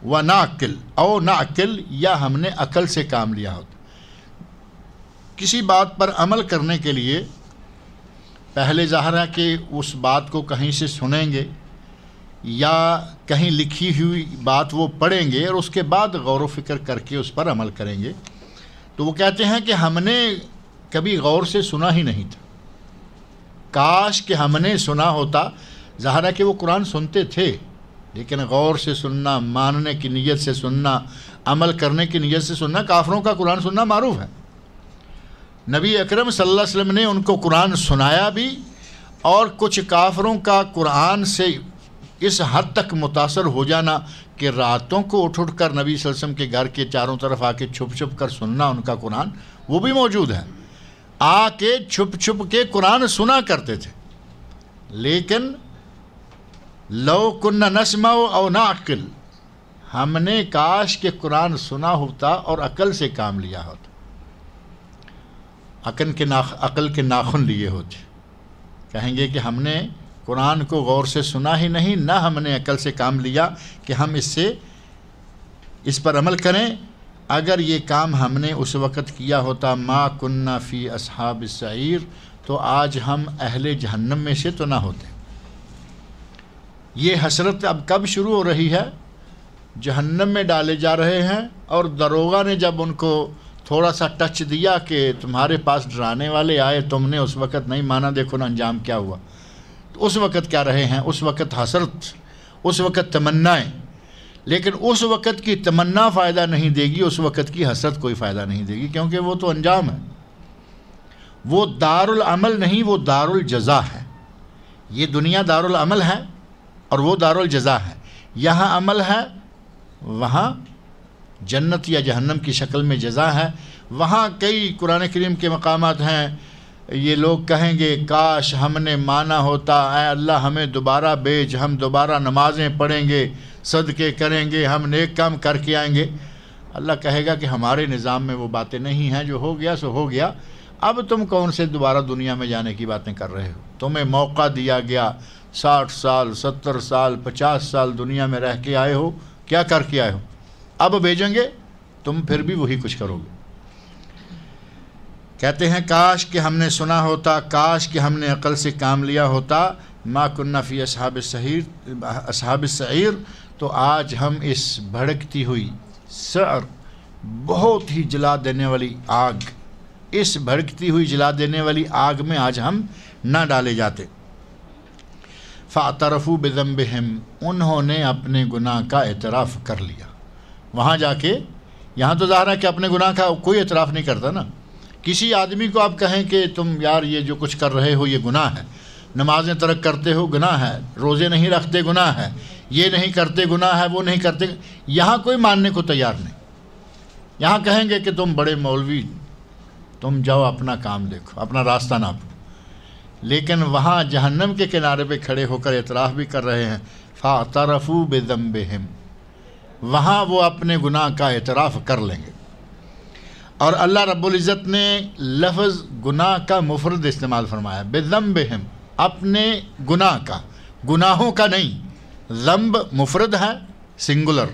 و نعقل او نعقل، یا ہم نے عقل سے کام لیا ہوتا۔ کسی بات پر عمل کرنے کے لیے پہلے ظاہر ہے کہ اس بات کو کہیں سے سنیں گے یا کہیں لکھی ہوئی بات وہ پڑھیں گے اور اس کے بعد غور و فکر کر کے اس پر عمل کریں گے۔ تو وہ کہتے ہیں کہ ہم نے کبھی غور سے سنا ہی نہیں تھا، کاش کہ ہم نے سنا ہوتا۔ ظاہر ہے کہ وہ قرآن سنتے تھے، لیکن غور سے سننا، ماننے کی نیت سے سننا، عمل کرنے کی نیت سے سننا، کافروں کا قرآن سننا معروف ہے۔ نبی اکرم صلی اللہ علیہ وسلم نے ان کو قرآن سنایا بھی، اور کچھ کافروں کا قرآن سے اس حد تک متاثر ہو جانا کہ راتوں کو اٹھ کر نبی صلی اللہ علیہ وسلم کے گھر کے چاروں طرف آ کے چھپ چھپ کر سننا ان کا قرآن، وہ بھی موجود ہے۔ آ کے چھپ چھپ کے قرآن سنا کرتے تھے۔ لیکن لو کننا نسمع او نعقل، ہم نے کاش کہ قرآن سنا ہوتا اور عقل سے کام لیا ہوتا، عقل کے ناخن لیے ہوتے۔ کہیں گے کہ ہم نے قرآن کو غور سے سنا ہی نہیں، نہ ہم نے عقل سے کام لیا کہ ہم اس پر عمل کریں۔ اگر یہ کام ہم نے اس وقت کیا ہوتا، ما کننا فی اصحاب السعیر، تو آج ہم اہل جہنم میں سے تو نہ ہوتے۔ یہ حسرت اب کب شروع ہو رہی ہے؟ جہنم میں ڈالے جا رہے ہیں، اور دروغہ نے جب ان کو تھوڑا سا ٹچ دیا کہ تمہارے پاس ڈرانے والے آئے، تم نے اس وقت نہیں مانا، دیکھو نا انجام کیا ہوا۔ تو اس وقت کیا رہے ہیں؟ اس وقت حسرت، اس وقت تمنائیں، لیکن اس وقت کی تمنا فائدہ نہیں دے گی، اس وقت کی حسرت کوئی فائدہ نہیں دے گی، کیونکہ وہ تو انجام ہے۔ وہ دار العمل نہیں، وہ دار الجزا ہے۔ یہ دنیا دار العمل ہے اور وہ دار الجزا ہے۔ یہاں عمل ہے، وہاں جنت یا جہنم کی شکل میں جزا ہے۔ وہاں کئی قرآن کریم کے مقامات ہیں، یہ لوگ کہیں گے کاش ہم نے مانا ہوتا، اے اللہ ہمیں دوبارہ بھیج، ہم دوبارہ نمازیں پڑھیں گے، صدقے کریں گے، ہم نیک کام کر کے آئیں گے۔ اللہ کہے گا کہ ہمارے نظام میں وہ باتیں نہیں ہیں، جو ہو گیا سو ہو گیا، اب تم کون سے دوبارہ دنیا میں جانے کی باتیں کر رہے ہو؟ تمہیں موقع دیا گیا، 60 سال 70 سال 50 سال دنیا میں رہ کے آئے ہو، کیا کر کے آئے ہو؟ اب بھیجیں گے، تم پھر بھی وہی کچھ کرو گے۔ کہتے ہیں کاش کہ ہم نے سنا ہوتا، کاش کہ ہم نے عقل سے کام لیا ہوتا، ما کننا فی اصحاب السعیر، تو آج ہم اس بھڑکتی ہوئی سعر، بہت ہی جلا دینے والی آگ، اس بھڑکتی ہوئی جلا دینے والی آگ میں آج ہم نہ ڈالے جاتے۔ فاعترفوا بذنبہم، انہوں نے اپنے گناہ کا اعتراف کر لیا۔ وہاں جا کے، یہاں تو ظاہر ہے کہ اپنے گناہ کا کوئی اعتراف نہیں کرتا نا۔ کسی آدمی کو آپ کہیں کہ تم یار یہ جو کچھ کر رہے ہو یہ گناہ ہے، نمازیں ترک کرتے ہو گناہ ہے، روزے نہیں رکھتے گناہ ہے، یہ نہیں کرتے گناہ ہے، وہ نہیں کرتے، یہاں کوئی ماننے کو تیار نہیں۔ یہاں کہیں گے کہ تم بڑے مولوی، تم جاؤ اپنا کام دیکھو، اپنا راستہ ناپو۔ لیکن وہاں جہنم کے کنارے پہ کھڑے ہو کر اعتراف بھی کر رہے ہیں، فاعترفوا بذنبہم، وہاں وہ اپنے گناہ کا اعتراف کر لیں گے۔ اور اللہ رب العزت نے لفظ گناہ کا مفرد استعمال فرمایا، بذنبہم، اپنے گناہ کا، گناہوں کا نہیں۔ ذنب مفرد ہے سنگولر،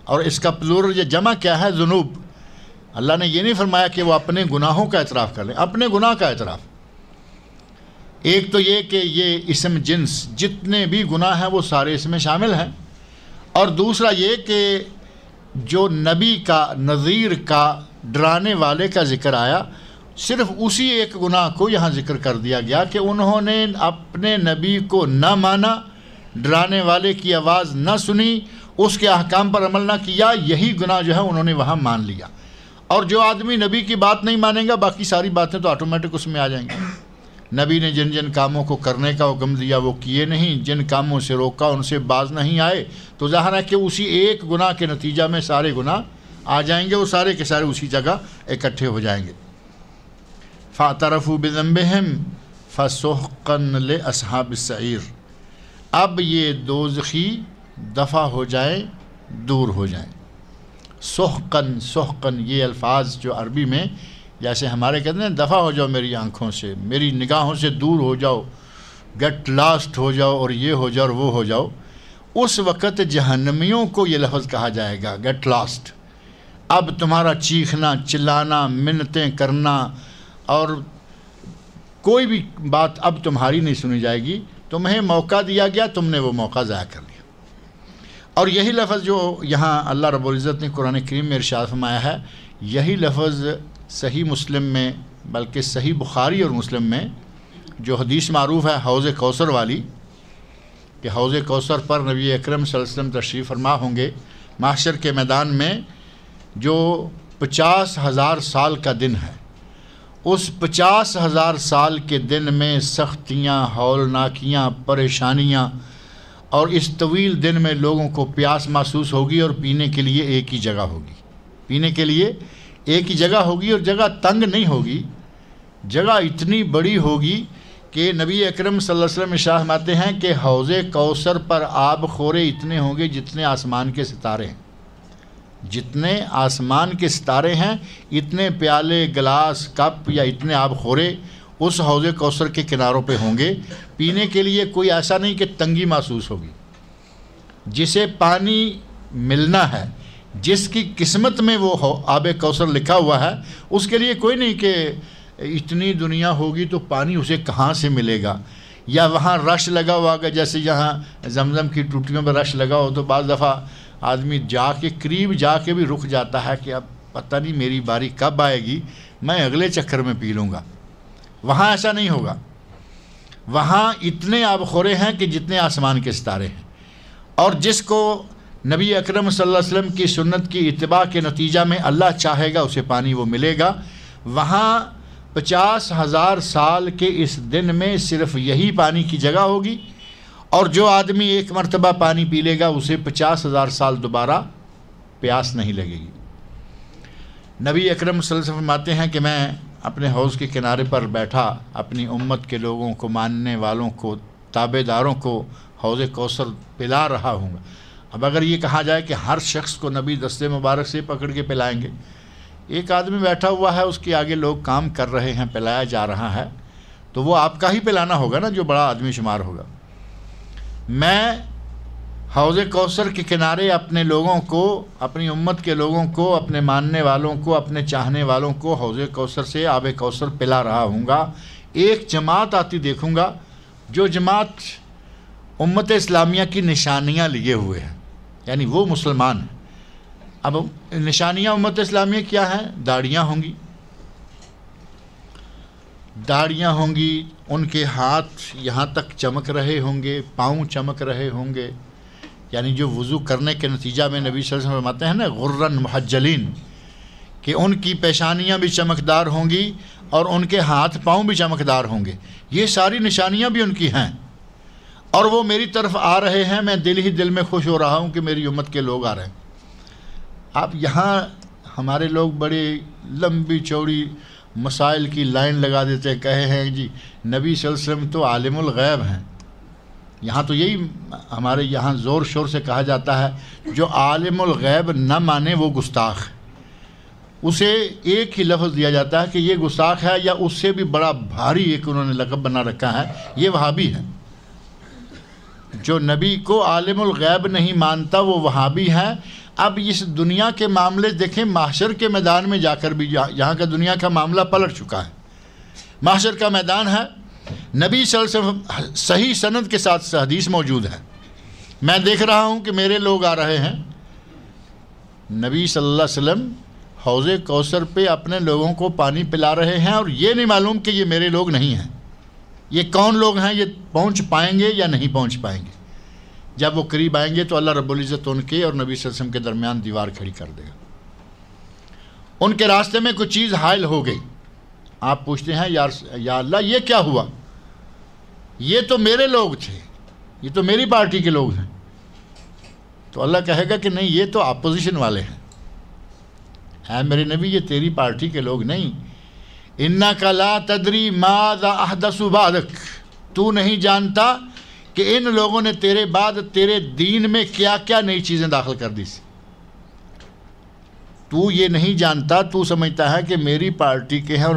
اور اس کا پلورل یا جمع کیا ہے؟ ذنوب۔ اللہ نے یہ نہیں فرمایا کہ وہ اپنے گناہوں کا اعتراف کر لیں، اپنے گناہ کا اعتراف۔ ایک تو یہ کہ یہ اسم جنس، جتنے بھی گناہ ہیں وہ سارے اس میں شامل ہیں، اور دوسرا یہ کہ جو نبی کا، نذیر کا، ڈرانے والے کا ذکر آیا، صرف اسی ایک گناہ کو یہاں ذکر کر دیا گیا کہ انہوں نے اپنے نبی کو نہ مانا، ڈرانے والے کی آواز نہ سنی، اس کے احکام پر عمل نہ کیا، یہی گناہ جو ہے انہوں نے وہاں مان لیا۔ اور جو آدمی نبی کی بات نہیں مانے گا، باقی ساری باتیں تو آٹومیٹک اس میں آ جائیں گی۔ نبی نے جن جن کاموں کو کرنے کا حکم دیا وہ کیے نہیں، جن کاموں سے روکا ان سے باز نہیں آئے، تو ظاہر ہے کہ اسی ایک گناہ کے نتیجہ میں سارے گناہ آ جائیں گے، وہ سارے کے سارے اسی جگہ اکٹھے ہو جائیں گے۔ فاعترفوا بذنبہم فَسُحْقًا لِأَصْحَابِ السَّعِيرِ، اب یہ دوزخی دفع ہو جائیں، دور ہو جائیں۔ سحقن، سحقن یہ الفاظ جو عربی میں جیسے ہمارے کہتے ہیں دفع ہو جاؤ میری آنکھوں سے، میری نگاہوں سے دور ہو جاؤ، گیٹ لاسٹ ہو جاؤ، اور یہ ہو جاؤ اور وہ ہو جاؤ، اس وقت جہنمیوں کو یہ لفظ کہا جائے گا، گیٹ لاسٹ۔ اب تمہارا چیخنا، چلانا، منتیں کرنا اور کوئی بھی بات اب تمہاری نہیں سنی جائے گی، تمہیں موقع دیا گیا، تم نے وہ موقع ضائع کر لیا۔ اور یہی لفظ جو یہاں اللہ رب العزت نے قرآن کریم میں ارشاد فرمایا ہے، یہی لفظ صحیح مسلم میں، بلکہ صحیح بخاری اور مسلم میں جو حدیث معروف ہے حوض کوثر والی، کہ حوض کوثر پر نبی اکرم صلی اللہ علیہ وسلم تشریف فرما ہوں گے محشر کے میدان میں، جو 50,000 سال کا دن ہے، اس 50,000 سال کے دن میں سختیاں، ہولناکیاں، پریشانیاں، اور اس طویل دن میں لوگوں کو پیاس محسوس ہوگی اور پینے کے لیے ایک ہی جگہ ہوگی، پینے کے لیے ایک ہی جگہ ہوگی، اور جگہ تنگ نہیں ہوگی، جگہ اتنی بڑی ہوگی کہ نبی اکرم صلی اللہ علیہ وسلم ارشاد فرماتے ہیں کہ حوض کوثر پر آب خورے اتنے ہوں گے جتنے آسمان کے ستارے ہیں، جتنے آسمان کے ستارے ہیں اتنے پیالے، گلاس، کپ یا اتنے آب خورے اس حوض کوثر کے کناروں پہ ہوں گے۔ پینے کے لیے کوئی ایسا نہیں کہ تنگی محسوس ہوگی، جسے پانی ملنا ہے، جس کی قسمت میں وہ آب کوثر لکھا ہوا ہے، اس کے لیے کوئی نہیں کہ اتنی دنیا ہوگی تو پانی اسے کہاں سے ملے گا، یا وہاں رش لگا ہوا ہوگا، جیسے یہاں زمزم کی ٹوٹیوں پر رش لگا ہو تو بعض دفعہ آدمی جا کے قریب جا کے بھی رک جاتا ہے کہ اب پتہ نہیں میری باری کب آئے گی، میں اگلے چکر میں پی لوں گا۔ وہاں ایسا نہیں ہوگا، وہاں اتنے آب خورے ہیں کہ جتنے آسمان کے ستارے ہیں، اور جس کو نبی اکرم صلی اللہ علیہ وسلم کی سنت کی اتباع کے نتیجہ میں اللہ چاہے گا اسے پانی وہ ملے گا۔ وہاں 50,000 سال کے اس دن میں صرف یہی پانی کی جگہ ہوگی، اور جو آدمی ایک مرتبہ پانی پی لے گا اسے 50,000 سال دوبارہ پیاس نہیں لگے گی۔ نبی اکرم صلی اللہ علیہ وسلم فرماتے ہیں کہ میں اپنے حوض کے کنارے پر بیٹھا اپنی امت کے لوگوں کو، ماننے والوں کو، تابع داروں کو حوض کوثر پلا رہا ہوں گا۔ اب اگر یہ کہا جائے کہ ہر شخص کو نبی دستے مبارک سے پکڑ کے پلائیں گے، ایک آدمی بیٹھا ہوا ہے، اس کے آگے لوگ کام کر رہے ہیں، پلایا جا رہا ہے، تو وہ آپ کا ہی پلانا ہوگا نا، جو بڑا آدمی شمار ہوگا۔ میں حوض کوثر کے کنارے اپنے لوگوں کو، اپنی امت کے لوگوں کو، اپنے ماننے والوں کو، اپنے چاہنے والوں کو حوض کوثر سے آب کوثر پلا رہا ہوں گا۔ ایک جماعت آتی دیکھوں گا، جو جماعت امت اسلامیہ کی نشانیاں لیے ہوئے ہیں، یعنی وہ مسلمان ہیں۔ اب نشانیاں امت اسلامیہ کیا ہیں؟ داڑھیاں ہوں گی، داڑھیاں ہوں گی، ان کے ہاتھ یہاں تک چمک رہے ہوں گے، پاؤں چمک رہے ہوں گے، یعنی جو وضو کرنے کے نتیجہ میں نبی صلی اللہ علیہ وسلم فرماتے ہیں نا غرن محجلین، کہ ان کی پیشانیاں بھی چمکدار ہوں گی اور ان کے ہاتھ پاؤں بھی چمکدار ہوں گے، یہ ساری نشانیاں بھی ان کی ہیں، اور وہ میری طرف آ رہے ہیں۔ میں دل ہی دل میں خوش ہو رہا ہوں کہ میری امت کے لوگ آ رہے ہیں۔ اب یہاں ہمارے لوگ بڑی لمبی چوڑی مسائل کی لائن لگا دیتے، کہے ہیں جی نبی صلی اللہ علیہ وسلم تو عالم الغیب ہیں۔ یہاں تو یہی ہمارے یہاں زور شور سے کہا جاتا ہے، جو عالم الغیب نہ مانے وہ گستاخ ہے، اسے ایک ہی لفظ دیا جاتا ہے کہ یہ گستاخ ہے، یا اس سے بھی بڑا بھاری ایک انہوں نے لقب بنا رکھا ہے، یہ وہابی ہے۔ جو نبی کو عالم الغیب نہیں مانتا وہ وہابی ہے۔ اب اس دنیا کے معاملے دیکھیں، محشر کے میدان میں جا کر بھی یہاں کا دنیا کا معاملہ پلٹ چکا ہے۔ محشر کا میدان ہے، نبی صلی اللہ علیہ وسلم صحیح سند کے ساتھ حدیث موجود ہے، میں دیکھ رہا ہوں کہ میرے لوگ آ رہے ہیں۔ نبی صلی اللہ علیہ وسلم حوض کوثر پہ اپنے لوگوں کو پانی پلا رہے ہیں، اور یہ نہیں معلوم کہ یہ میرے لوگ نہیں ہیں، یہ کون لوگ ہیں، یہ پہنچ پائیں گے یا نہیں پہنچ پائیں گے۔ جب وہ قریب آئیں گے تو اللہ رب العزت ان کے اور نبی صلی اللہ علیہ وسلم کے درمیان دیوار کھڑی کر دے گا۔ ان کے راستے میں کوئی چیز حائل ہو گئی، آپ پوچھتے ہیں یا اللہ یہ کیا ہوا؟ یہ تو میرے لوگ تھے، یہ تو میری پارٹی کے لوگ ہیں۔ تو اللہ کہے گا کہ نہیں، یہ تو اپوزیشن والے ہیں، اے میرے نبی یہ تیری پارٹی کے لوگ نہیں، انک لا تدری ماذا احدث بعدک، تو نہیں جانتا کہ ان لوگوں نے تیرے بعد تیرے دین میں کیا کیا نئی چیزیں داخل کر دی سی۔ تو یہ نہیں جانتا، تو سمجھتا ہے کہ میری پارٹی کے ہیں اور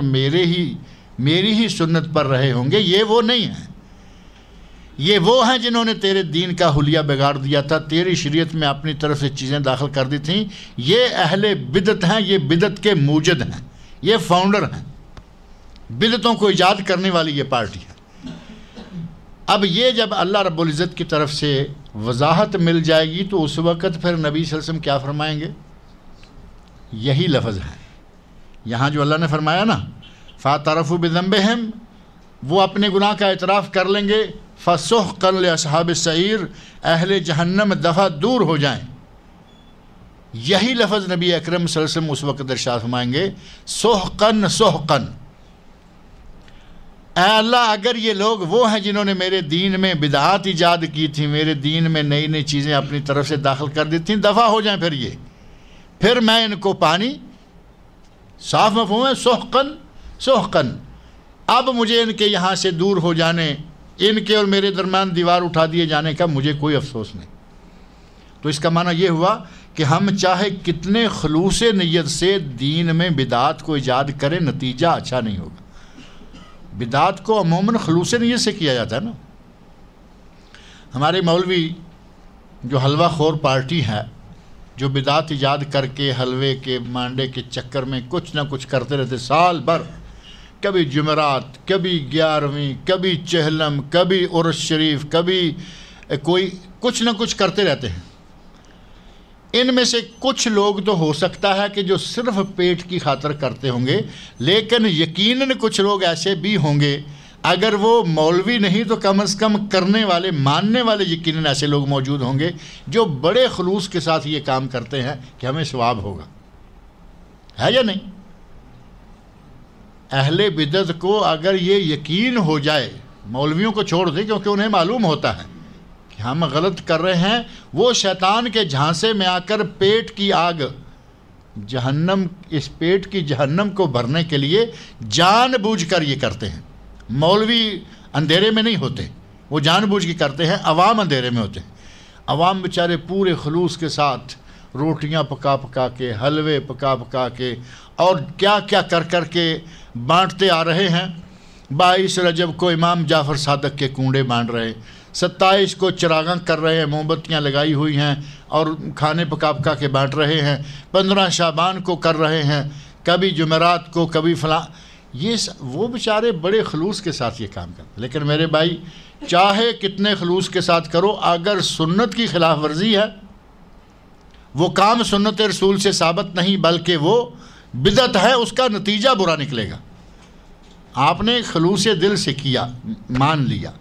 میری ہی سنت پر رہے ہوں گے، یہ وہ نہیں ہیں، یہ وہ ہیں جنہوں نے تیرے دین کا حلیہ بگاڑ دیا تھا، تیری شریعت میں اپنی طرف سے چیزیں داخل کر دی تھیں۔ یہ اہل بدعت ہیں، یہ بدعت کے موجد ہیں، یہ فاؤنڈر ہیں، بدعتوں کو ایجاد کرنے والی یہ پارٹی ہے۔ اب یہ جب اللہ رب العزت کی طرف سے وضاحت مل جائے گی تو اس وقت پھر نبی صلی اللہ علیہ وسلم کیا فرمائیں گے؟ یہی لفظ ہے یہاں جو اللہ نے فرمایا نا، فَاعْتَرَفُوا بِذَنبِهِمْ، وہ اپنے گناہ کا اعتراف کر لیں گے، فَسُحْقًا لِأَصْحَابِ السَّعِيرِ، اہل جہنم دفع دور ہو جائیں۔ یہی لفظ نبی اکرم صلی اللہ علیہ وسلم اس وقت ارشاد فرمائیں گے، سحقاً سحقاً، اے اللہ اگر یہ لوگ وہ ہیں جنہوں نے میرے دین میں بدعات ایجاد کی تھی، میرے دین میں نئی نئی چیزیں اپنی طرف سے داخل کر دی تھیں، دفع ہو جائیں پھر میں ان کو پانی، صاف مفہوم ہے، سحقاً سحقاً، اب مجھے ان کے یہاں سے دور ہو جانے، ان کے اور میرے درمیان دیوار اٹھا دیے جانے کا مجھے کوئی افسوس نہیں۔ تو اس کا معنی یہ ہوا کہ ہم چاہے کتنے خلوص نیت سے دین میں بدعات کو ایجاد کریں، نتیجہ اچھا نہیں ہوگا۔ بدعات کو عموماً خلوص نیت سے کیا جاتا ہے نا۔ ہمارے مولوی جو حلوہ خور پارٹی ہے، جو بدعات ایجاد کر کے حلوے کے مانڈے کے چکر میں کچھ نہ کچھ کرتے رہتے سال بھر، کبھی جمعرات، کبھی 11ویں، کبھی چہلم، کبھی عرس شریف، کبھی کوئی کچھ نہ کچھ کرتے رہتے ہیں۔ ان میں سے کچھ لوگ تو ہو سکتا ہے کہ جو صرف پیٹ کی خاطر کرتے ہوں گے، لیکن یقیناً کچھ لوگ ایسے بھی ہوں گے، اگر وہ مولوی نہیں تو کم از کم کرنے والے، ماننے والے یقیناً ایسے لوگ موجود ہوں گے جو بڑے خلوص کے ساتھ یہ کام کرتے ہیں کہ ہمیں ثواب ہوگا، ہے یا نہیں؟ اہل بدعت کو اگر یہ یقین ہو جائے، مولویوں کو چھوڑ دیں کیونکہ انہیں معلوم ہوتا ہے کہ ہم غلط کر رہے ہیں، وہ شیطان کے جھانسے میں آ کر پیٹ کی آگ، جہنم، اس پیٹ کی جہنم کو بھرنے کے لیے جان بوجھ کر یہ کرتے ہیں۔ مولوی اندھیرے میں نہیں ہوتے، وہ جان بوجھ کے کرتے ہیں، عوام اندھیرے میں ہوتے ہیں۔ عوام بیچارے پورے خلوص کے ساتھ روٹیاں پکا پکا کے، حلوے پکا پکا کے، اور کیا کیا کر کر کے بانٹتے آ رہے ہیں۔ 22 رجب کو امام جعفر صادق کے کنڈے بانٹ رہے ہیں، 27 کو چراغاں کر رہے ہیں، موم بتیاں لگائی ہوئی ہیں اور کھانے پکا پکا کے بانٹ رہے ہیں، 15 شعبان کو کر رہے ہیں، کبھی جمعرات کو، کبھی فلاں، یہ وہ بیچارے بڑے خلوص کے ساتھ یہ کام کرتے ہیں۔ لیکن میرے بھائی، چاہے کتنے خلوص کے ساتھ کرو، اگر سنت کی خلاف ورزی ہے، وہ کام سنت رسول سے ثابت نہیں بلکہ وہ بدعت ہے، اس کا نتیجہ برا نکلے گا۔ آپ نے خلوص دل سے کیا، مان لیا،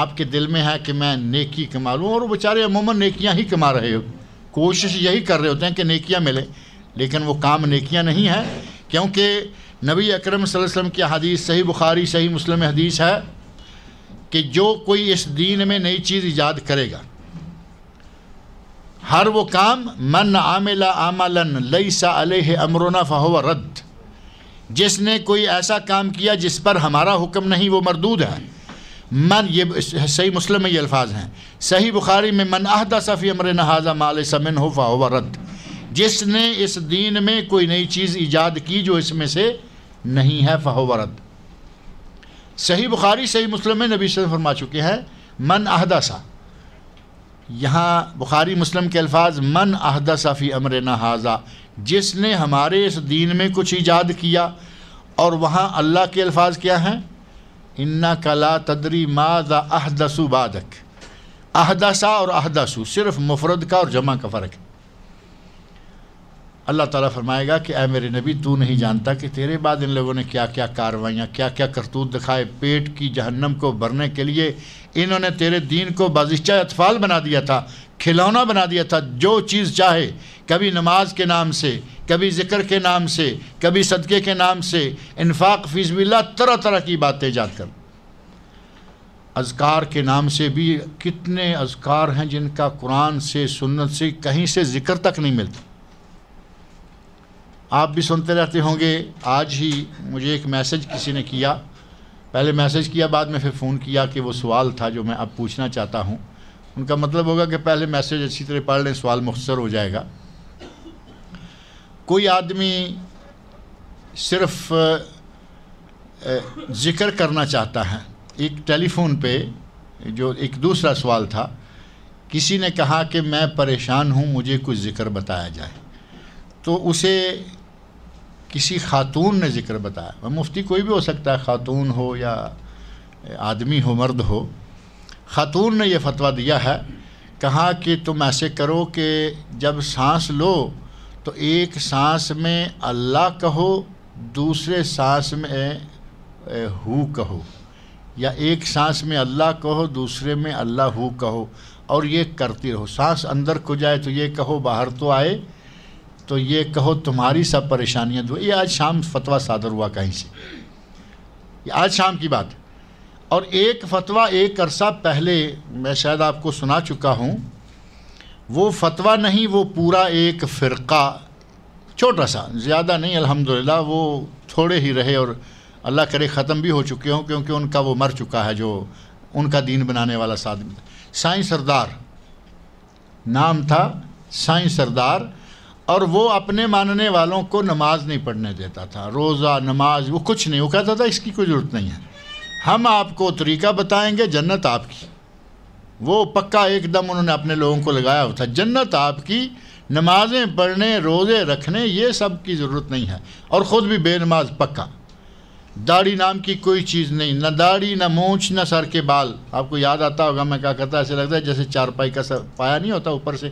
آپ کے دل میں ہے کہ میں نیکی کما لوں، اور وہ بیچارے عموماً نیکیاں ہی کما رہے ہو، کوشش یہی کر رہے ہوتے ہیں کہ نیکیاں ملیں، لیکن وہ کام نیکیاں نہیں ہیں، کیونکہ نبی اکرم صلی اللہ علیہ وسلم کی حدیث، صحیح بخاری صحیح مسلم حدیث ہے کہ جو کوئی اس دین میں نئی چیز ایجاد کرے گا، ہر وہ کام، من عامل عملا لیس علیہ امرنا فہو رد، جس نے کوئی ایسا کام کیا جس پر ہمارا حکم نہیں، وہ مردود ہے۔ من، یہ صحیح مسلم میں یہ الفاظ ہیں، صحیح بخاری میں من احدث فی امرنا ھذا ما لیس منہ فہو رد، جس نے اس دین میں کوئی نئی چیز ایجاد کی جو اس میں سے نہیں ہے، فہو رد۔ صحیح بخاری صحیح مسلم میں نبی صلی اللہ علیہ وسلم فرما چکے ہیں من احدث، یہاں بخاری مسلم کے الفاظ من احدث فی امرنا ھذا، جس نے ہمارے اس دین میں کچھ ایجاد کیا، اور وہاں اللہ کے الفاظ کیا ہیں؟ انک لا تدری ماذا احدث بعدک۔ احدث اور احدث صرف مفرد کا اور جمع کا فرق ہے۔ اللہ تعالیٰ فرمائے گا کہ اے میرے نبی، تو نہیں جانتا کہ تیرے بعد ان لوگوں نے کیا کیا کاروائیاں، کیا کیا کرتوت دکھائے، پیٹ کی جہنم کو بھرنے کے لیے انہوں نے تیرے دین کو بازیچہ اطفال بنا دیا تھا، کھلونا بنا دیا تھا، جو چیز چاہے، کبھی نماز کے نام سے، کبھی ذکر کے نام سے، کبھی صدقے کے نام سے، انفاق فی سبیل اللہ، طرح طرح کی باتیں ایجاد کر۔ اذکار کے نام سے بھی کتنے اذکار ہیں جن کا قرآن سے، سنت سے، کہیں سے ذکر تک نہیں ملتا، آپ بھی سنتے رہتے ہوں گے. آج ہی مجھے ایک میسج کسی نے کیا، پہلے میسج کیا بعد میں پھر فون کیا کہ وہ سوال تھا جو میں اب پوچھنا چاہتا ہوں. ان کا مطلب ہوگا کہ پہلے میسج اچھی طرح پڑھ لیں، سوال مختصر ہو جائے گا. کوئی آدمی صرف ذکر کرنا چاہتا ہے. ایک ٹیلی فون پہ جو ایک دوسرا سوال تھا، کسی نے کہا کہ میں پریشان ہوں، مجھے کچھ ذکر بتایا جائے. تو اسے کسی خاتون نے ذکر بتایا. مفتی کوئی بھی ہو سکتا ہے، خاتون ہو یا آدمی ہو، مرد ہو. خاتون نے یہ فتویٰ دیا ہے، کہا کہ تم ایسے کرو کہ جب سانس لو تو ایک سانس میں اللہ کہو، دوسرے سانس میں ہو کہو، یا ایک سانس میں اللہ کہو، دوسرے میں اللہ ہو کہو، اور یہ کرتی رہو. سانس اندر کو جائے تو یہ کہو، باہر تو آئے تو یہ کہو تمہاری سب پریشانیاں دور. یہ آج شام فتویٰ صادر ہوا کہیں سے، یہ آج شام کی بات. اور ایک فتویٰ ایک عرصہ پہلے میں شاید آپ کو سنا چکا ہوں. وہ فتویٰ نہیں، وہ پورا ایک فرقہ، چھوٹا سا، زیادہ نہیں الحمدللہ، وہ تھوڑے ہی رہے اور اللہ کرے ختم بھی ہو چکے ہوں، کیونکہ ان کا وہ مر چکا ہے جو ان کا دین بنانے والا ساتھ. سائیں سردار نام تھا، سائیں سردار. اور وہ اپنے ماننے والوں کو نماز نہیں پڑھنے دیتا تھا، روزہ نماز وہ کچھ نہیں. وہ کہتا تھا اس کی کوئی ضرورت نہیں ہے، ہم آپ کو طریقہ بتائیں گے، جنت آپ کی. وہ پکا ایک دم انہوں نے اپنے لوگوں کو لگایا ہوا تھا، جنت آپ کی، نمازیں پڑھنے، روزے رکھنے، یہ سب کی ضرورت نہیں ہے. اور خود بھی بے نماز پکا. داڑھی نام کی کوئی چیز نہیں، نہ داڑھی، نہ مونچھ، نہ سر کے بال. آپ کو یاد آتا ہوگا میں کیا کرتا، ایسے لگتا ہے جیسے چارپائی کا پایا نہیں ہوتا اوپر سے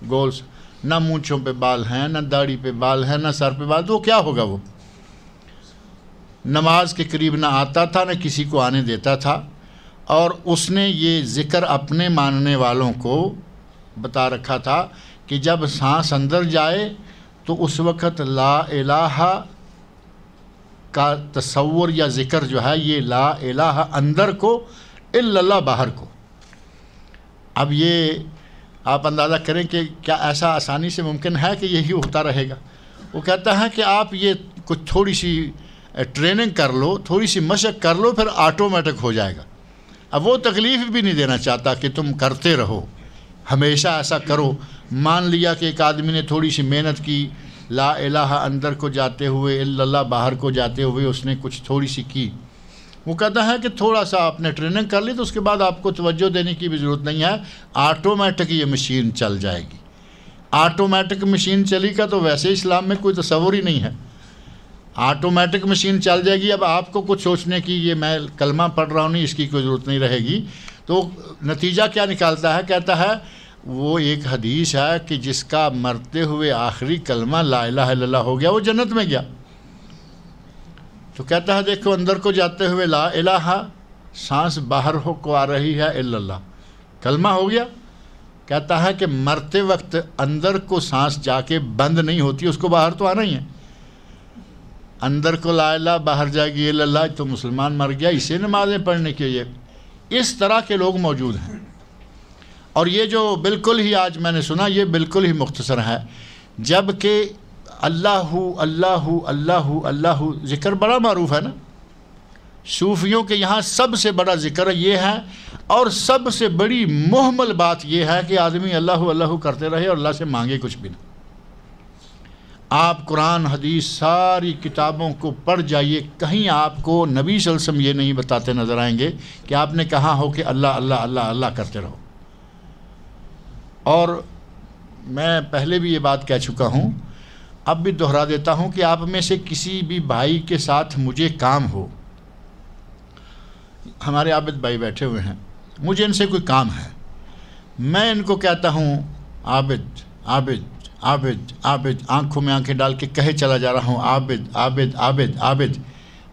گول سے. نہ مونچھوں پہ بال ہیں، نہ داڑھی پہ بال ہیں، نہ سر پہ بال. تو کیا ہوگا؟ وہ نماز کے قریب نہ آتا تھا، نہ کسی کو آنے دیتا تھا. اور اس نے یہ ذکر اپنے ماننے والوں کو بتا رکھا تھا کہ جب سانس اندر جائے تو اس وقت لا الہ کا تصور یا ذکر جو ہے، یہ لا الہ اندر کو، الا اللہ باہر کو. اب یہ آپ اندازہ کریں کہ کیا ایسا آسانی سے ممکن ہے کہ یہی ہوتا رہے گا؟ وہ کہتا ہے کہ آپ یہ کچھ تھوڑی سی ٹریننگ کر لو، تھوڑی سی مشق کر لو، پھر آٹومیٹک ہو جائے گا. اب وہ تکلیف بھی نہیں دینا چاہتا کہ تم کرتے رہو، ہمیشہ ایسا کرو. مان لیا کہ ایک آدمی نے تھوڑی سی محنت کی، لا الہ اندر کو جاتے ہوئے، الا اللہ باہر کو جاتے ہوئے اس نے کچھ تھوڑی سی کی. وہ کہتا ہے کہ تھوڑا سا آپ نے ٹریننگ کر لی تو اس کے بعد آپ کو توجہ دینے کی بھی ضرورت نہیں ہے، آٹومیٹک یہ مشین چل جائے گی. آٹومیٹک مشین چلی کا تو ویسے اسلام میں کوئی تصور ہی نہیں ہے. آٹومیٹک مشین چل جائے گی. اب آپ کو کچھ سوچنے کی، یہ میں کلمہ پڑھ رہا ہوں نہیں، اس کی کوئی ضرورت نہیں رہے گی. تو نتیجہ کیا نکالتا ہے؟ کہتا ہے وہ ایک حدیث ہے کہ جس کا مرتے ہوئے آخری کلمہ لا الہ الا اللہ ہو گیا وہ جنت میں گیا. تو کہتا ہے دیکھو اندر کو جاتے ہوئے لا الہ، سانس باہر ہو کو آ رہی ہے الا اللہ، کلمہ ہو گیا. کہتا ہے کہ مرتے وقت اندر کو سانس جا کے بند نہیں ہوتی، اس کو باہر تو آنا ہی ہے. اندر کو لا الہ، باہر جائے گی الا اللہ، تو مسلمان مر گیا. اسے نمازیں پڑھنے کے لیے اس طرح کے لوگ موجود ہیں. اور یہ جو بالکل ہی آج میں نے سنا، یہ بالکل ہی مختصر ہے. جب کہ اللہ اللہ اللہ اللہ ذکر بڑا معروف ہے نا، صوفیوں کے یہاں سب سے بڑا ذکر یہ ہے. اور سب سے بڑی محمل بات یہ ہے کہ آدمی اللہ اللہ کرتے رہے اور اللہ سے مانگے کچھ بھی نہیں. آپ قرآن حدیث ساری کتابوں کو پڑھ جائیے، کہیں آپ کو نبی صلی اللہ علیہ وسلم یہ نہیں بتاتے نظر آئیں گے کہ آپ نے کہا ہو کہ اللہ اللہ اللہ اللہ کرتے رہو. اور میں پہلے بھی یہ بات کہہ چکا ہوں، اب بھی دہرا دیتا ہوں کہ آپ میں سے کسی بھی بھائی کے ساتھ مجھے کام ہو، ہمارے عابد بھائی بیٹھے ہوئے ہیں، مجھے ان سے کوئی کام ہے، میں ان کو کہتا ہوں عابد عابد عابد عابد، آنکھوں میں آنکھیں ڈال کے کہے چلا جا رہا ہوں عابد عابد عابد عابد.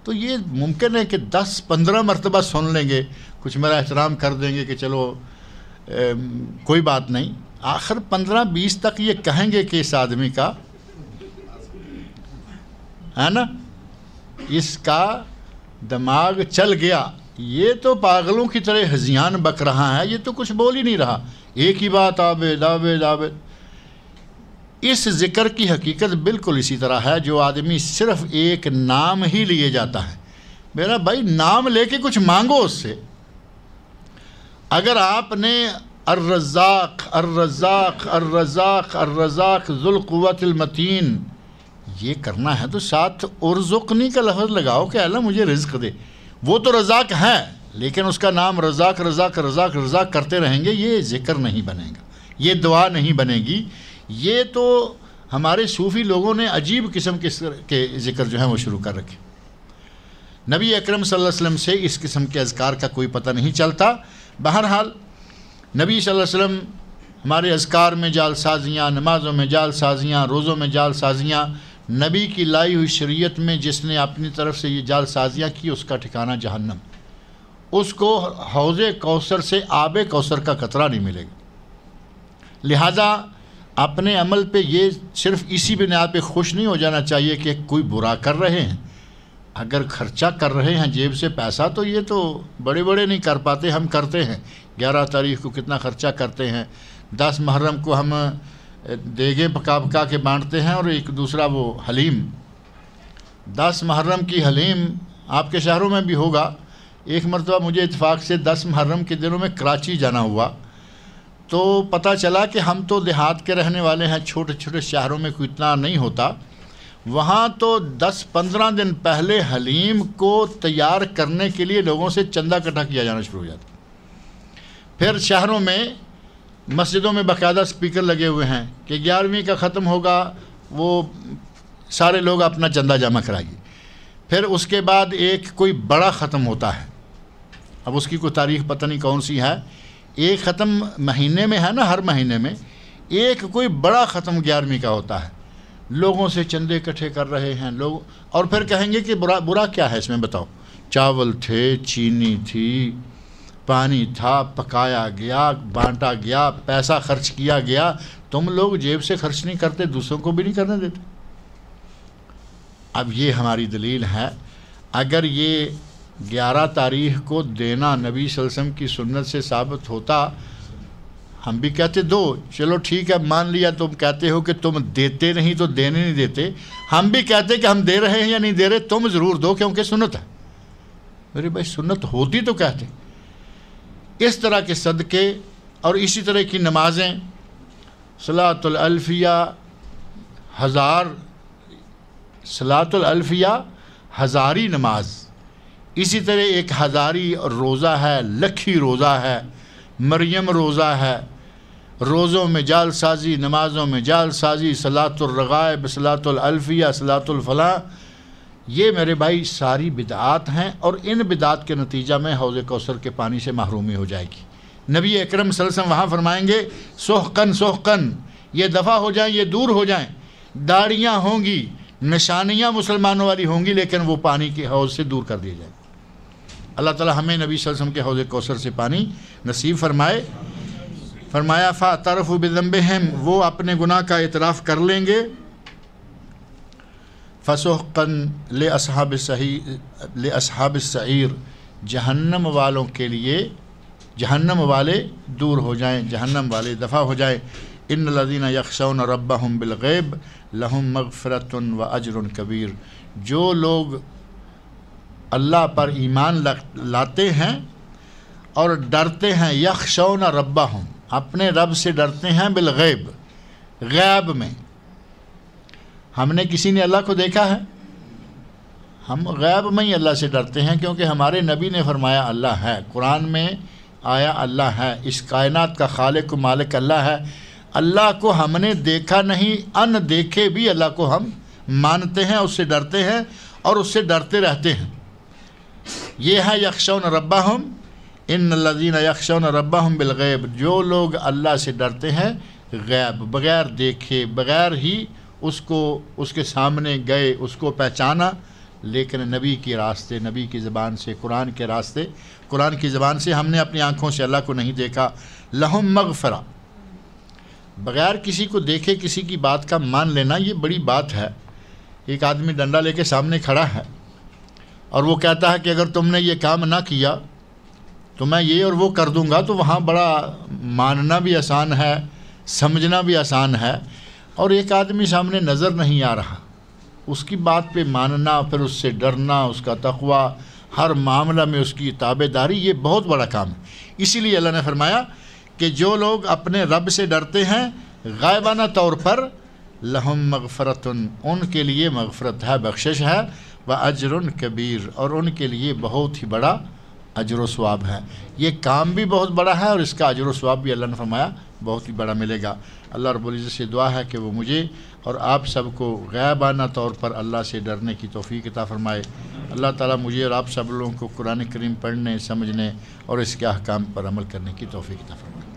تو یہ ممکن ہے کہ 10-15 مرتبہ سن لیں گے، کچھ میرا احترام کر دیں گے کہ چلو کوئی بات نہیں. آخر 15-20 تک یہ کہیں گے کہ اس آدمی کا ہے نا، اس کا دماغ چل گیا، یہ تو پاگلوں کی طرح ہذیان بک رہا ہے، یہ تو کچھ بول ہی نہیں رہا، ایک ہی بات عابد عابد عابد. اس ذکر کی حقیقت بالکل اسی طرح ہے جو آدمی صرف ایک نام ہی لیے جاتا ہے. میرا بھائی نام لے کے کچھ مانگو اس سے. اگر آپ نے الرزاق الرزاق الرزاق الرزاق ذو القوت المتین یہ کرنا ہے تو ساتھ ارزقنی کا لفظ لگاؤ کہ اللہ مجھے رزق دے. وہ تو رزاق ہے لیکن اس کا نام رزاق رزاق رزاق رزاق کرتے رہیں گے، یہ ذکر نہیں بنے گا، یہ دعا نہیں بنے گی. یہ تو ہمارے صوفی لوگوں نے عجیب قسم کے ذکر جو ہیں وہ شروع کر رکھے. نبی اکرم صلی اللہ علیہ وسلم سے اس قسم کے اذکار کا کوئی پتہ نہیں چلتا. بہرحال نبی صلی اللہ علیہ وسلم ہمارے اذکار میں جال سازیاں، نمازوں میں جال سازیاں، روزوں میں جال سازیاں، نبی کی لائی ہوئی شریعت میں جس نے اپنی طرف سے یہ جال سازیاں کی اس کا ٹھکانہ جہنم. اس کو حوض کوثر سے آب کوثر کا قطرہ نہیں ملے گا. لہذا اپنے عمل پہ یہ صرف اسی بنیاد پہ خوش نہیں ہو جانا چاہیے کہ کوئی برا کر رہے ہیں. اگر خرچہ کر رہے ہیں جیب سے پیسہ تو یہ تو بڑے بڑے نہیں کر پاتے، ہم کرتے ہیں. 11 تاریخ کو کتنا خرچہ کرتے ہیں، 10 محرم کو ہم دیگیں پکا کے بانٹتے ہیں، اور ایک دوسرا وہ حلیم. 10 محرم کی حلیم آپ کے شہروں میں بھی ہوگا. ایک مرتبہ مجھے اتفاق سے 10 محرم کے دنوں میں کراچی جانا ہوا تو پتہ چلا کہ ہم تو دیہات کے رہنے والے ہیں، چھوٹے چھوٹے شہروں میں کوئی اتنا نہیں ہوتا. وہاں تو 10-15 دن پہلے حلیم کو تیار کرنے کے لیے لوگوں سے چندہ اکٹھا کیا جانا شروع ہو جاتا. پھر شہروں میں مسجدوں میں باقاعدہ سپیکر لگے ہوئے ہیں کہ 11ویں کا ختم ہوگا، وہ سارے لوگ اپنا چندہ جمع کرائیے. پھر اس کے بعد ایک کوئی بڑا ختم ہوتا ہے، اب اس کی کوئی تاریخ پتہ نہیں کون سی ہے. ایک ختم مہینے میں ہے نا، ہر مہینے میں ایک کوئی بڑا ختم 11ویں کا ہوتا ہے. لوگوں سے چندے اکٹھے کر رہے ہیں لوگ، اور پھر کہیں گے کہ برا کیا ہے اس میں بتاؤ. چاول تھے، چینی تھی، پانی تھا، پکایا گیا، بانٹا گیا، پیسہ خرچ کیا گیا. تم لوگ جیب سے خرچ نہیں کرتے، دوسروں کو بھی نہیں کرنے دیتے. اب یہ ہماری دلیل ہے. اگر یہ 11 تاریخ کو دینا نبی صلی اللہ علیہ وسلم کی سنت سے ثابت ہوتا، ہم بھی کہتے دو، چلو ٹھیک ہے مان لیا. تم کہتے ہو کہ تم دیتے نہیں تو دینے نہیں دیتے، ہم بھی کہتے کہ ہم دے رہے ہیں یا نہیں دے رہے، تم ضرور دو کیونکہ سنت ہے. میرے بھائی سنت ہوتی تو کہتے. اس طرح کے صدقے اور اسی طرح کی نمازیں، صلاۃ الالفیہ 1000، صلاۃ الالفیہ ہزاری نماز، اسی طرح ایک ہزاری روزہ ہے، لکھی روزہ ہے، مریم روزہ ہے. روزوں میں جال سازی، نمازوں میں جال سازی، صلاۃ الرغائب، صلاۃ الالفیہ، صلاۃ الفلاح، یہ میرے بھائی ساری بدعات ہیں. اور ان بدعات کے نتیجہ میں حوض کوثر کے پانی سے محرومی ہو جائے گی. نبی اکرم صلی اللہ علیہ وسلم وہاں فرمائیں گے سحقن سحقن، یہ دفع ہو جائیں، یہ دور ہو جائیں. داڑیاں ہوں گی، نشانیاں مسلمانوں والی ہوں گی، لیکن وہ پانی کے حوض سے دور کر دیے جائیں. اللہ تعالی ہمیں نبی صلی اللہ علیہ وسلم کے حوض کوثر سے پانی نصیب فرمائے. فرمایا فاعترفوا بذنبہم، وہ اپنے گناہ کا اعتراف کر لیں گے. فسحقاً لأصحاب السعیر، جہنم والوں کے لیے، جہنم والے دور ہو جائیں، جہنم والے دفع ہو جائیں. ان الذین یخشون ربہم بالغیب لہم مغفرۃ واجر کبیر، جو لوگ اللہ پر ایمان لاتے ہیں اور ڈرتے ہیں، یخشون ربہم، اپنے رب سے ڈرتے ہیں، بالغیب، غیب میں. ہم نے کسی نے اللہ کو دیکھا ہے؟ ہم غیب میں ہی اللہ سے ڈرتے ہیں، کیونکہ ہمارے نبی نے فرمایا اللہ ہے، قرآن میں آیا اللہ ہے، اس کائنات کا خالق و مالک اللہ ہے. اللہ کو ہم نے دیکھا نہیں، ان دیکھے بھی اللہ کو ہم مانتے ہیں، اس سے ڈرتے ہیں اور اس سے ڈرتے رہتے ہیں. یہ ہے یخشون ربہم، ان الذین یخشون ربہم بالغیب، جو لوگ اللہ سے ڈرتے ہیں غیب، بغیر دیکھے، بغیر ہی اس کو اس کے سامنے گئے، اس کو پہچانا، لیکن نبی کے راستے، نبی کی زبان سے، قرآن کے راستے، قرآن کی زبان سے ہم نے اپنی آنکھوں سے اللہ کو نہیں دیکھا. لہم مغفرہ، بغیر کسی کو دیکھے کسی کی بات کا مان لینا یہ بڑی بات ہے. ایک آدمی ڈنڈا لے کے سامنے کھڑا ہے اور وہ کہتا ہے کہ اگر تم نے یہ کام نہ کیا تو میں یہ اور وہ کر دوں گا، تو وہاں بڑا ماننا بھی آسان ہے، سمجھنا بھی آسان ہے. اور ایک آدمی سامنے نظر نہیں آ رہا، اس کی بات پہ ماننا، پھر اس سے ڈرنا، اس کا تقوی، ہر معاملہ میں اس کی تابع داری، یہ بہت بڑا کام ہے۔ اسی لیے اللہ نے فرمایا کہ جو لوگ اپنے رب سے ڈرتے ہیں غائبانہ طور پر، لہم مغفرتن، ان کے لیے مغفرت ہے، بخشش ہے، واجر کبیر، اور ان کے لیے بہت ہی بڑا اجر و ثواب ہے۔ یہ کام بھی بہت بڑا ہے اور اس کا اجر و ثواب بھی اللہ نے فرمایا بہت ہی بڑا ملے گا۔ اللہ رب العزت سے دعا ہے کہ وہ مجھے اور آپ سب کو غائبانہ طور پر اللہ سے ڈرنے کی توفیق عطا فرمائے۔ اللہ تعالیٰ مجھے اور آپ سب لوگوں کو قرآن کریم پڑھنے، سمجھنے اور اس کے احکام پر عمل کرنے کی توفیق عطا فرمائے۔